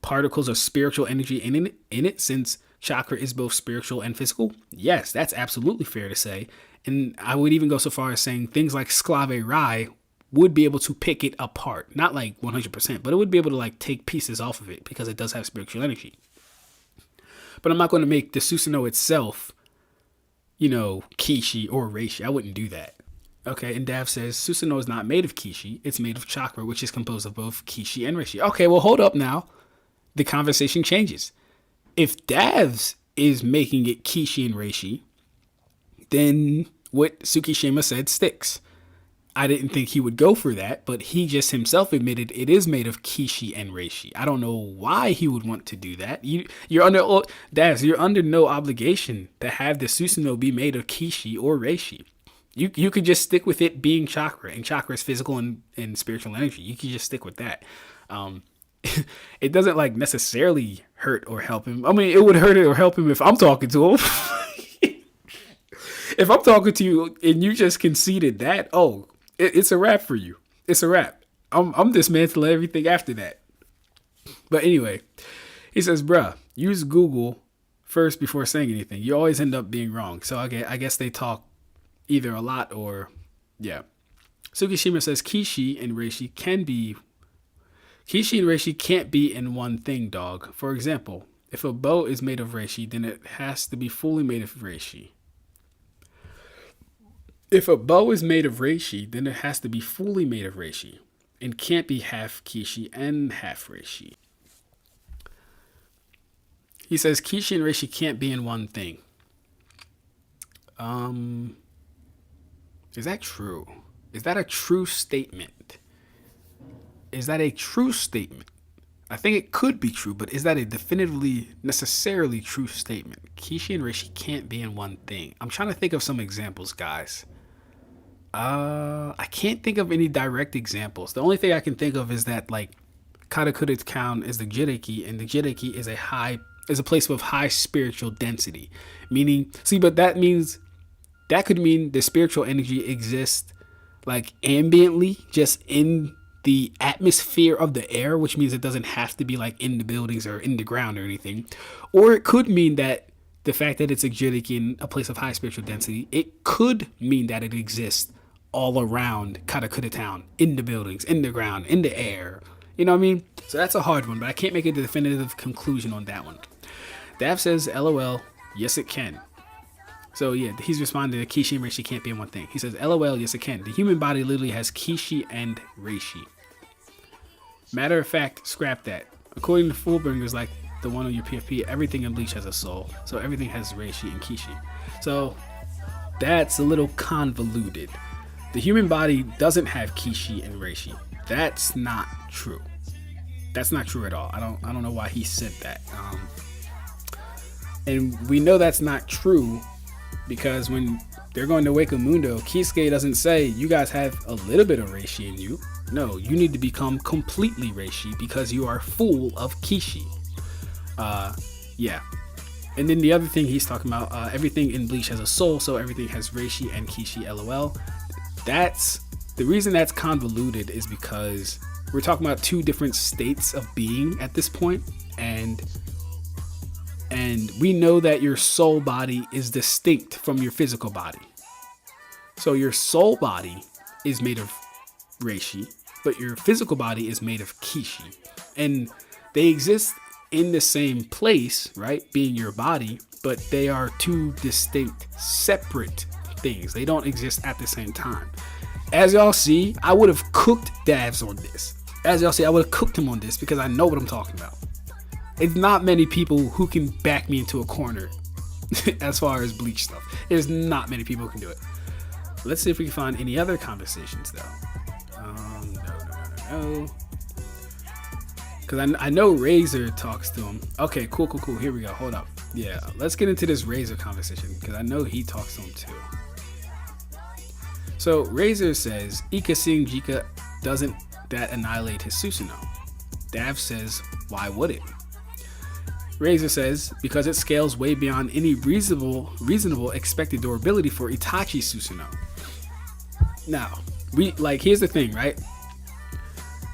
Speaker 1: particles of spiritual energy in it since chakra is both spiritual and physical? Yes, that's absolutely fair to say. And I would even go so far as saying things like Sclave Rai would be able to pick it apart. Not 100%, but it would be able to take pieces off of it because it does have spiritual energy. But I'm not going to make the Susanoo itself, Kishi or Reishi. I wouldn't do that. Okay, and Dav says Susanoo is not made of Kishi, it's made of chakra, which is composed of both Kishi and Reishi. Okay, well, hold up now. The conversation changes. If Dav's is making it Kishi and Reishi, then what Tsukishima said sticks. I didn't think he would go for that, but he just himself admitted it is made of Kishi and Reishi. I don't know why he would want to do that. You're under no obligation to have the Susanoo be made of Kishi or Reishi. You could just stick with it being chakra, and chakra is physical and spiritual energy. You could just stick with that. It doesn't like necessarily hurt or help him. I mean, it would hurt or help him if I'm talking to him. If I'm talking to you and you just conceded that, it's a wrap for you. It's a wrap. I'm dismantling everything after that. But anyway, he says, bruh, use Google first before saying anything. You always end up being wrong. So I guess they talk either a lot or, yeah. Tsukishima says Kishi and Reishi can't be in one thing, dog. For example, if a bow is made of Reishi, then it has to be fully made of Reishi. If a bow is made of Reishi, then it has to be fully made of Reishi and can't be half Kishi and half Reishi. He says Kishi and Reishi can't be in one thing. Is that true? Is that a true statement? Is that a true statement? I think it could be true, but is that a definitively, necessarily true statement? Kishi and Reishi can't be in one thing. I'm trying to think of some examples, guys. I can't think of any direct examples. The only thing I can think of is that like Karakura town is the Jireki, and the Jireki is a place with high spiritual density. Meaning, but that could mean the spiritual energy exists like ambiently, just in the atmosphere of the air, which means it doesn't have to be like in the buildings or in the ground or anything. Or it could mean that the fact that it's a Jireki in a place of high spiritual density, it could mean that it exists all around Karakura town, in the buildings, in the ground, in the air. You know what I mean? So that's a hard one, but I can't make a definitive conclusion on that one. Dav says, LOL, yes it can. So yeah, he's responding to Kishi and Reishi can't be in one thing. He says, LOL, yes it can. The human body literally has Kishi and Reishi. Matter of fact, scrap that. According to Fullbringers, like the one on your PFP, everything in Bleach has a soul. So everything has Reishi and Kishi. So that's a little convoluted. The human body doesn't have Kishi and Reishi. That's not true. That's not true at all. I don't know why he said that. And we know that's not true because when they're going to Wake Mundo, Kisuke doesn't say you guys have a little bit of Reishi in you. No, you need to become completely Reishi because you are full of Kishi. Yeah. And then the other thing he's talking about, everything in Bleach has a soul, so everything has Reishi and Kishi, LOL. That's the reason that's convoluted is because we're talking about two different states of being at this point, and we know that your soul body is distinct from your physical body. So your soul body is made of Reishi, but your physical body is made of Kishi, and they exist in the same place, right? Being your body, but they are two distinct, separate things. They don't exist at the same time. As y'all see, I would have cooked Davs on this. As y'all see, I would have cooked him on this because I know what I'm talking about. It's not many people who can back me into a corner as far as Bleach stuff. There's not many people who can do it. Let's see if we can find any other conversations though. No. Because I know Razor talks to him. Okay, cool. Here we go. Hold up. Yeah, let's get into this Razor conversation because I know he talks to him too. So Razor says, Ika seeing Jika doesn't that annihilate his Susanoo? Dav says, why would it? Razor says, because it scales way beyond any reasonable expected durability for Itachi Susanoo. Now, here's the thing, right?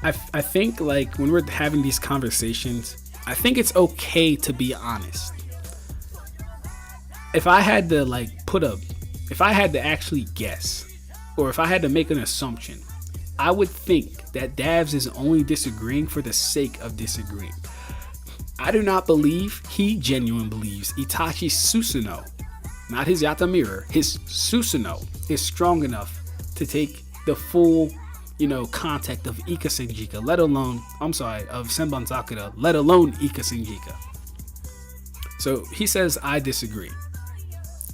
Speaker 1: I think like when we're having these conversations, I think it's okay to be honest. If I had to actually guess, or if I had to make an assumption, I would think that Davs is only disagreeing for the sake of disagreeing. I do not believe he genuinely believes Itachi's Susanoo, not his Yatamura, his Susanoo is strong enough to take the full, contact of Ika Senjika, of Senbonzakura, let alone Ika Senjika. So he says, I disagree.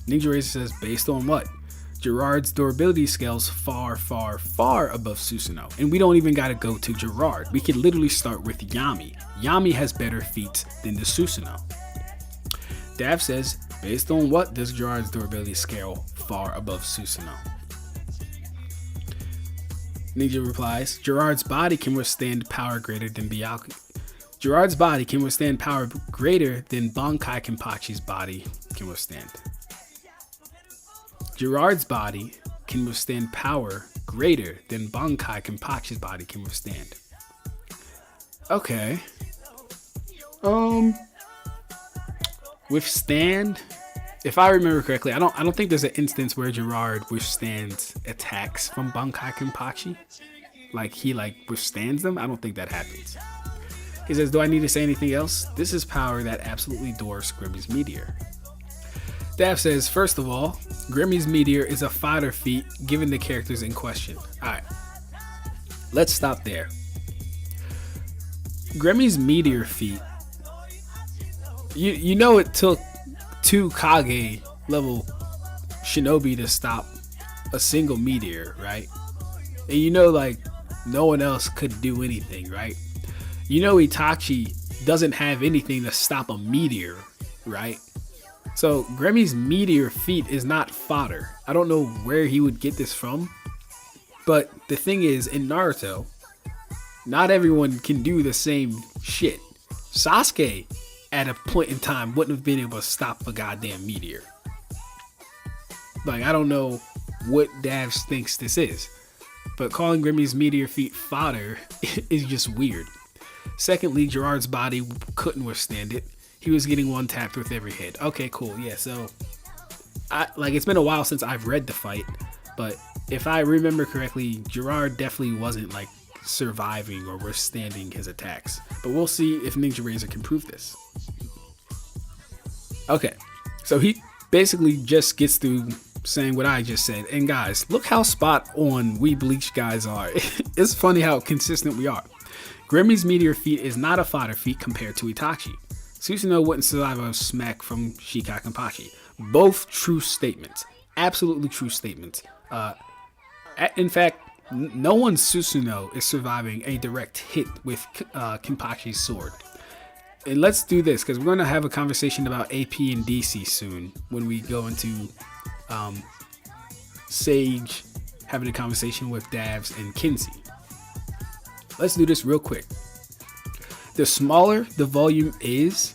Speaker 1: Ninja Razor says, based on what? Gerard's durability scales far, far, far above Susanoo. And we don't even gotta go to Gerard. We could literally start with Yammy. Yammy has better feats than the Susanoo. Dav says, based on what does Gerard's durability scale far above Susanoo? Ninja replies, Gerard's body can withstand power greater than Byakuya. Gerard's body can withstand power greater than Bankai Kenpachi's body can withstand. Gerard's body can withstand power greater than Bankai Kenpachi's body can withstand. Okay. Withstand. If I remember correctly, I don't think there's an instance where Gerard withstands attacks from Bankai Kenpachi. Like he withstands them. I don't think that happens. He says, do I need to say anything else? This is power that absolutely dwarfs Grimmy's Meteor. Dav says, first of all, Grimmy's Meteor is a fodder feat given the characters in question. Alright, let's stop there. Grimmy's Meteor feat, you know it took 2 Kage level shinobi to stop a single meteor, right? And no one else could do anything, right? Itachi doesn't have anything to stop a meteor, right? So Grimmy's Meteor feat is not fodder. I don't know where he would get this from, but the thing is, in Naruto, not everyone can do the same shit. Sasuke, at a point in time, wouldn't have been able to stop a goddamn meteor. I don't know what Dav thinks this is, but calling Grimmy's Meteor feat fodder is just weird. Secondly, Gerard's body couldn't withstand it. He was getting one tapped with every hit. Okay, cool. Yeah, so it's been a while since I've read the fight, but if I remember correctly, Gerard definitely wasn't surviving or withstanding his attacks. But we'll see if Ninja Razor can prove this. Okay, so he basically just gets through saying what I just said. And guys, look how spot on we Bleach guys are. It's funny how consistent we are. Grimmy's Meteor feat is not a fodder feat compared to Itachi. Susanoo wouldn't survive a smack from Shikai Kenpachi. Both true statements. Absolutely true statements. In fact, no one Susanoo is surviving a direct hit with Kenpachi's sword. And let's do this, because we're going to have a conversation about AP and DC soon when we go into Sage having a conversation with Davs and Kinsey. Let's do this real quick. The smaller the volume is,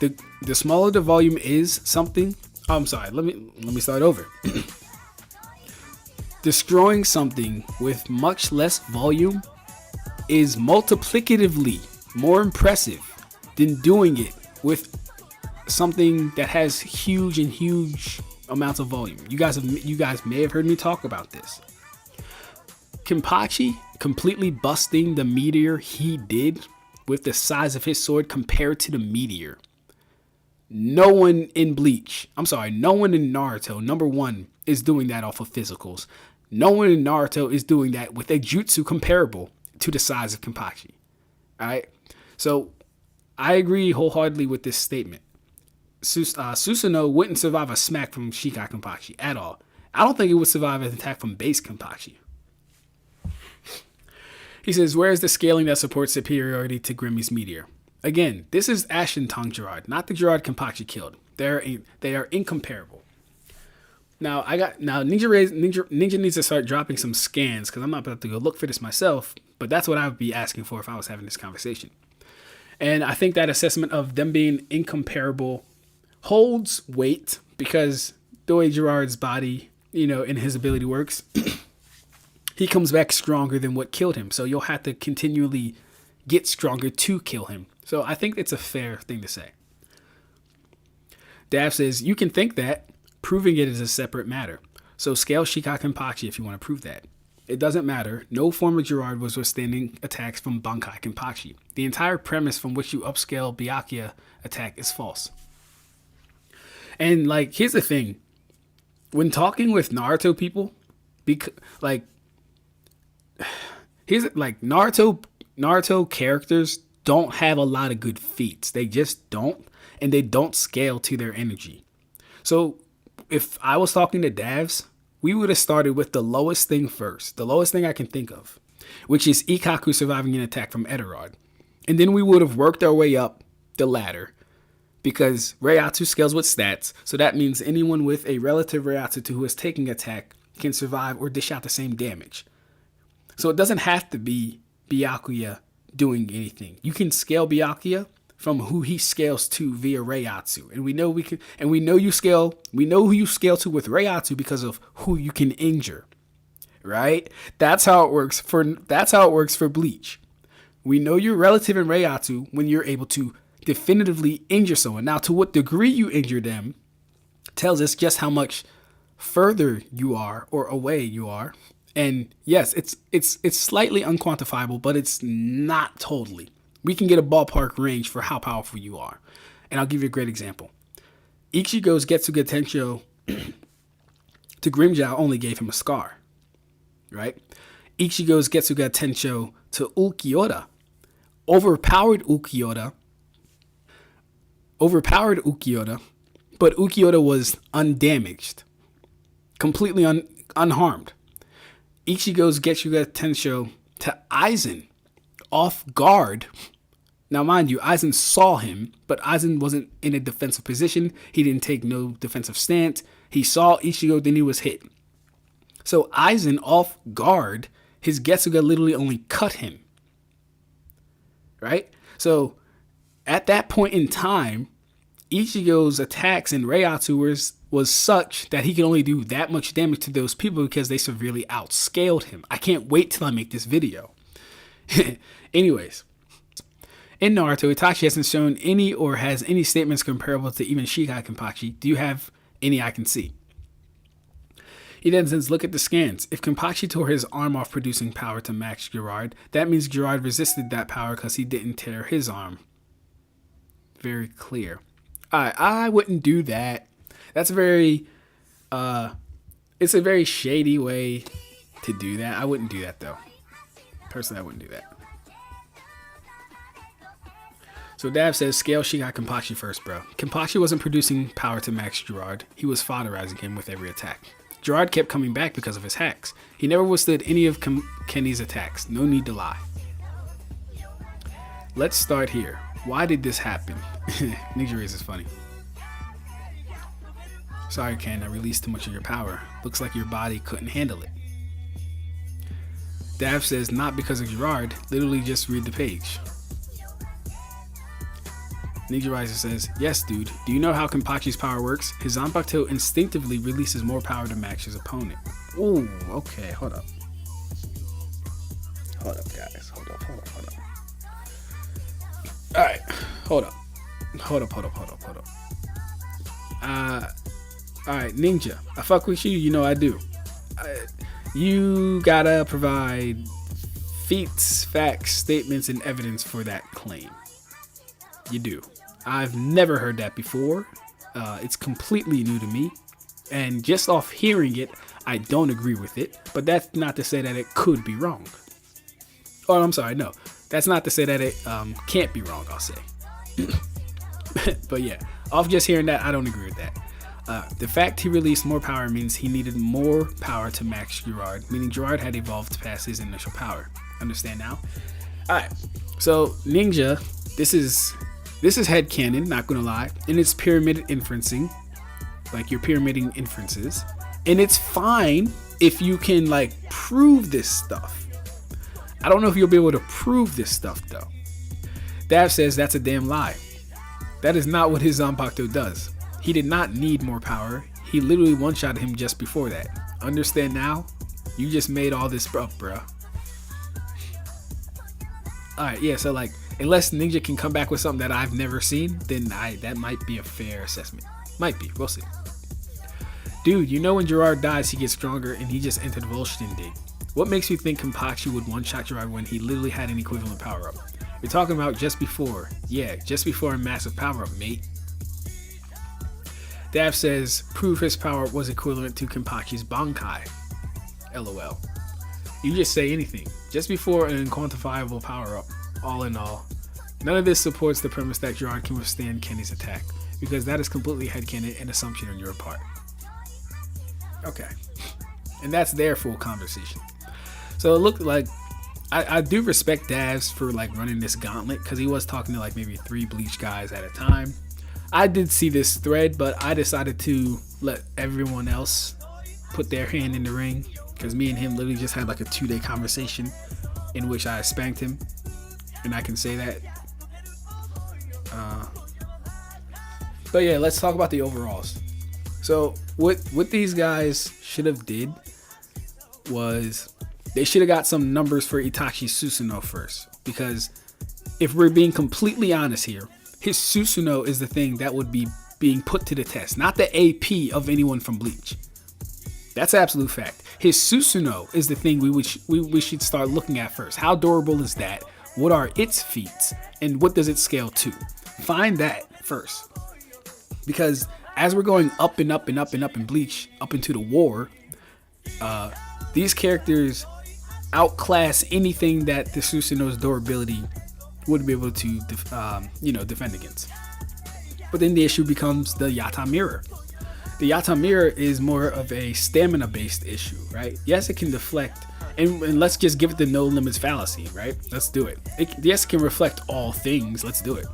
Speaker 1: the smaller the volume is something. I'm sorry. Let me start over. Destroying something with much less volume is multiplicatively more impressive than doing it with something that has huge amounts of volume. You guys may have heard me talk about this. Kenpachi completely busting the meteor he did with the size of his sword compared to the meteor. No one in Naruto, number one, is doing that off of physicals. No one in Naruto is doing that with a jutsu comparable to the size of Kenpachi. Alright? So, I agree wholeheartedly with this statement. Susanoo wouldn't survive a smack from Shikai Kenpachi at all. I don't think it would survive an attack from base Kenpachi. He says, where is the scaling that supports superiority to Grimmy's Meteor? Again, this is Ashen Tongue Gerard, not the Gerard Kenpachi killed. They are incomparable. Now Ninja needs to start dropping some scans, because I'm not about to go look for this myself, but that's what I would be asking for if I was having this conversation. And I think that assessment of them being incomparable holds weight, because the way Gerard's body, and his ability works, he comes back stronger than what killed him. So you'll have to continually get stronger to kill him. So I think it's a fair thing to say. Dav says, you can think that. Proving it is a separate matter. So scale Shikai Kenpachi if you want to prove that. It doesn't matter. No form of Gerard was withstanding attacks from Bankai Kenpachi. The entire premise from which you upscale Byakuya attack is false. And here's the thing. When talking with Naruto people, Like, here's like Naruto characters don't have a lot of good feats. They just don't, and they don't scale to their energy. So if I was talking to Davs, we would have started with the lowest thing first, the lowest thing I can think of, which is Ikkaku surviving an attack from Eterod. And then we would have worked our way up the ladder, because Reiatsu scales with stats, so that means anyone with a relative Reiatsu to who is taking attack can survive or dish out the same damage. So it doesn't have to be Byakuya doing anything. You can scale Byakuya from who he scales to via Reiatsu. And we know who you scale to with Reiatsu because of who you can injure. Right? That's how it works for Bleach. We know your relative in Reiatsu when you're able to definitively injure someone. Now, to what degree you injure them tells us just how much further you are or away you are. And yes, it's slightly unquantifiable, but it's not totally. We can get a ballpark range for how powerful you are. And I'll give you a great example. Ichigo's Getsuga Tensho to Grimmjow only gave him a scar. Right? Ichigo's Getsuga Tensho to Ulquiorra overpowered Ulquiorra, but Ulquiorra was undamaged, completely unharmed. Ichigo's Getsuga Tensho to Aizen, off guard. Now, mind you, Aizen saw him, but Aizen wasn't in a defensive position. He didn't take no defensive stance. He saw Ichigo, then he was hit. So Aizen, off guard, his Getsuga literally only cut him. Right? So at that point in time, Ichigo's attacks in Reiatsu was such that he could only do that much damage to those people because they severely outscaled him. I can't wait till I make this video. Anyways, in Naruto, Itachi hasn't shown any or has any statements comparable to even Shikai Kenpachi. Do you have any I can see? He then says, look at the scans. If Kenpachi tore his arm off producing power to match Gerard, that means Gerard resisted that power because he didn't tear his arm. Very clear. I wouldn't do that. That's it's a very shady way to do that. I wouldn't do that though. Personally, I wouldn't do that. So Dav says, scale Shikai Kenpachi first, bro. Kenpachi wasn't producing power to match Gerard. He was fodderizing him with every attack. Gerard kept coming back because of his hacks. He never withstood any of Kenny's attacks. No need to lie. Let's start here. Why did this happen? Ninja Race is funny. Sorry, Ken, I released too much of your power. Looks like your body couldn't handle it. Dav says, not because of Gerard. Literally just read the page. Ninja Riser says, yes, dude. Do you know how Kenpachi's power works? His Zanpakuto instinctively releases more power to match his opponent. Ooh, okay, hold up. Hold up, guys. Hold up. Alright, hold up. Alright, Ninja. I fuck with you, you know I do. You gotta provide feats, facts, statements, and evidence for that claim. You do. I've never heard that before. It's completely new to me. And just off hearing it, I don't agree with it. But that's not to say that it could be wrong. Oh, I'm sorry, no. That's not to say that it can't be wrong, I'll say. But yeah, off just hearing that, I don't agree with that. The fact he released more power means he needed more power to match Gerard, meaning Gerard had evolved past his initial power. Understand now? Alright, so Ninja, this is headcanon, not gonna lie, and it's pyramid inferencing, like you're pyramiding inferences, and it's fine if you can like prove this stuff. I don't know if you'll be able to prove this stuff though. Dav says that's a damn lie. That is not what his Zanpakuto does. He did not need more power. He literally one-shotted him just before that. Understand now? You just made all this up, bruh. Alright, yeah, so like, unless Ninja can come back with something that I've never seen, then that might be a fair assessment. Might be, we'll see. Dude, you know when Gerard dies, he gets stronger and he just entered Volshin Dig. What makes you think Kenpachi would one-shot Gerard when he literally had an equivalent power-up? We're talking about just before. Yeah, just before a massive power-up, mate. Dav says, prove his power was equivalent to Kenpachi's Bankai. LOL. You just say anything, just before an unquantifiable power-up. All in all, none of this supports the premise that Gerard can withstand Kenny's attack, because that is completely headcanon and assumption on your part. Okay. And that's their full conversation. So it looked like, I do respect Davs for like running this gauntlet, because he was talking to like maybe 3 Bleach guys at a time. I did see this thread, but I decided to let everyone else put their hand in the ring, because me and him literally just had like a 2-day conversation in which I spanked him, and I can say that. But yeah, let's talk about the overalls. So what these guys should have did was they should have got some numbers for Itachi's Susanoo first, because if we're being completely honest here, his Susanoo is the thing that would be being put to the test, not the AP of anyone from Bleach. That's absolute fact. His Susanoo is the thing we should start looking at first. How durable is that? What are its feats? And what does it scale to? Find that first. Because as we're going up and up and up and up in Bleach, up into the war, these characters outclass anything that the Susanoo's durability would be able to defend against. But then the issue becomes the Yata mirror. The Yata mirror is more of a stamina based issue, right? Yes, it can deflect, and let's just give it the no limits fallacy, right? Let's do it. Yes, it can reflect all things. Let's do it.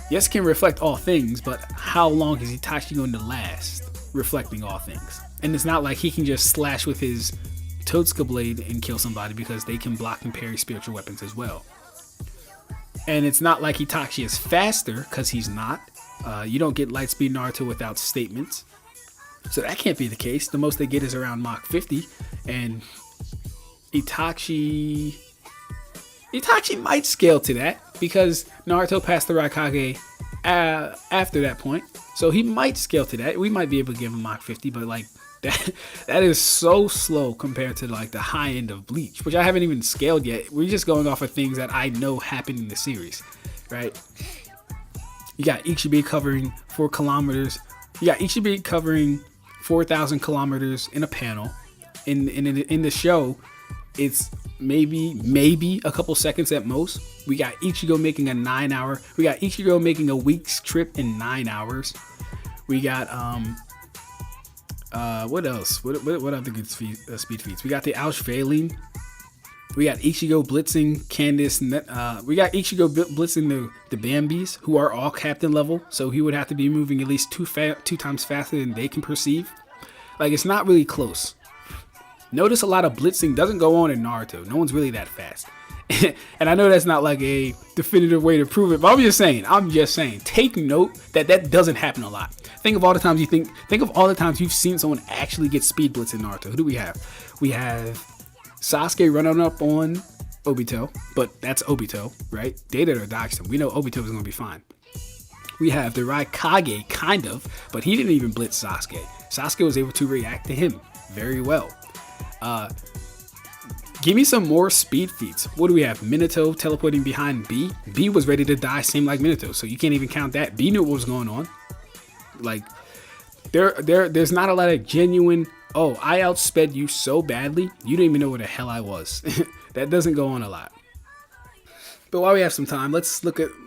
Speaker 1: Yes, it can reflect all things, but how long is Itachi going to last reflecting all things? And it's not like he can just slash with his Totsuka blade and kill somebody, because they can block and parry spiritual weapons as well. And it's not like Itachi is faster, because he's not. You don't get Lightspeed Naruto without statements. So that can't be the case. The most they get is around Mach 50. And Itachi might scale to that, because Naruto passed the Raikage after that point. So he might scale to that. We might be able to give him Mach 50, but like that is so slow compared to like the high end of Bleach, which I haven't even scaled yet. We're just going off of things that I know happened in the series, right? You got Ichigo covering 4 kilometers. You got Ichigo covering 4,000 kilometers in a panel. In the show, it's maybe a couple seconds at most. We got Ichigo making a 9-hour. We got Ichigo making a week's trip in 9 hours. We got what else? What other good speed feats? We got the Ausfailing. We got Ichigo blitzing Candace. We got Ichigo blitzing the Bambis, who are all captain level. So he would have to be moving at least 2 times faster than they can perceive. Like, it's not really close. Notice a lot of blitzing doesn't go on in Naruto. No one's really that fast. And I know that's not like a definitive way to prove it, but I'm just saying, take note that doesn't happen a lot. Think of all the times you've seen someone actually get speed blitz in Naruto. Who do we have? We have Sasuke running up on Obito, but that's Obito, right? Data dodged him. We know Obito is going to be fine. We have the Raikage, kind of, but he didn't even blitz Sasuke. Sasuke was able to react to him very well. Give me some more speed feats. What do we have? Minato teleporting behind B. B was ready to die, same like Minato, so you can't even count that. B knew what was going on. Like, there's not a lot of genuine, oh, I outsped you so badly, you didn't even know where the hell I was. That doesn't go on a lot. But while we have some time, let's look at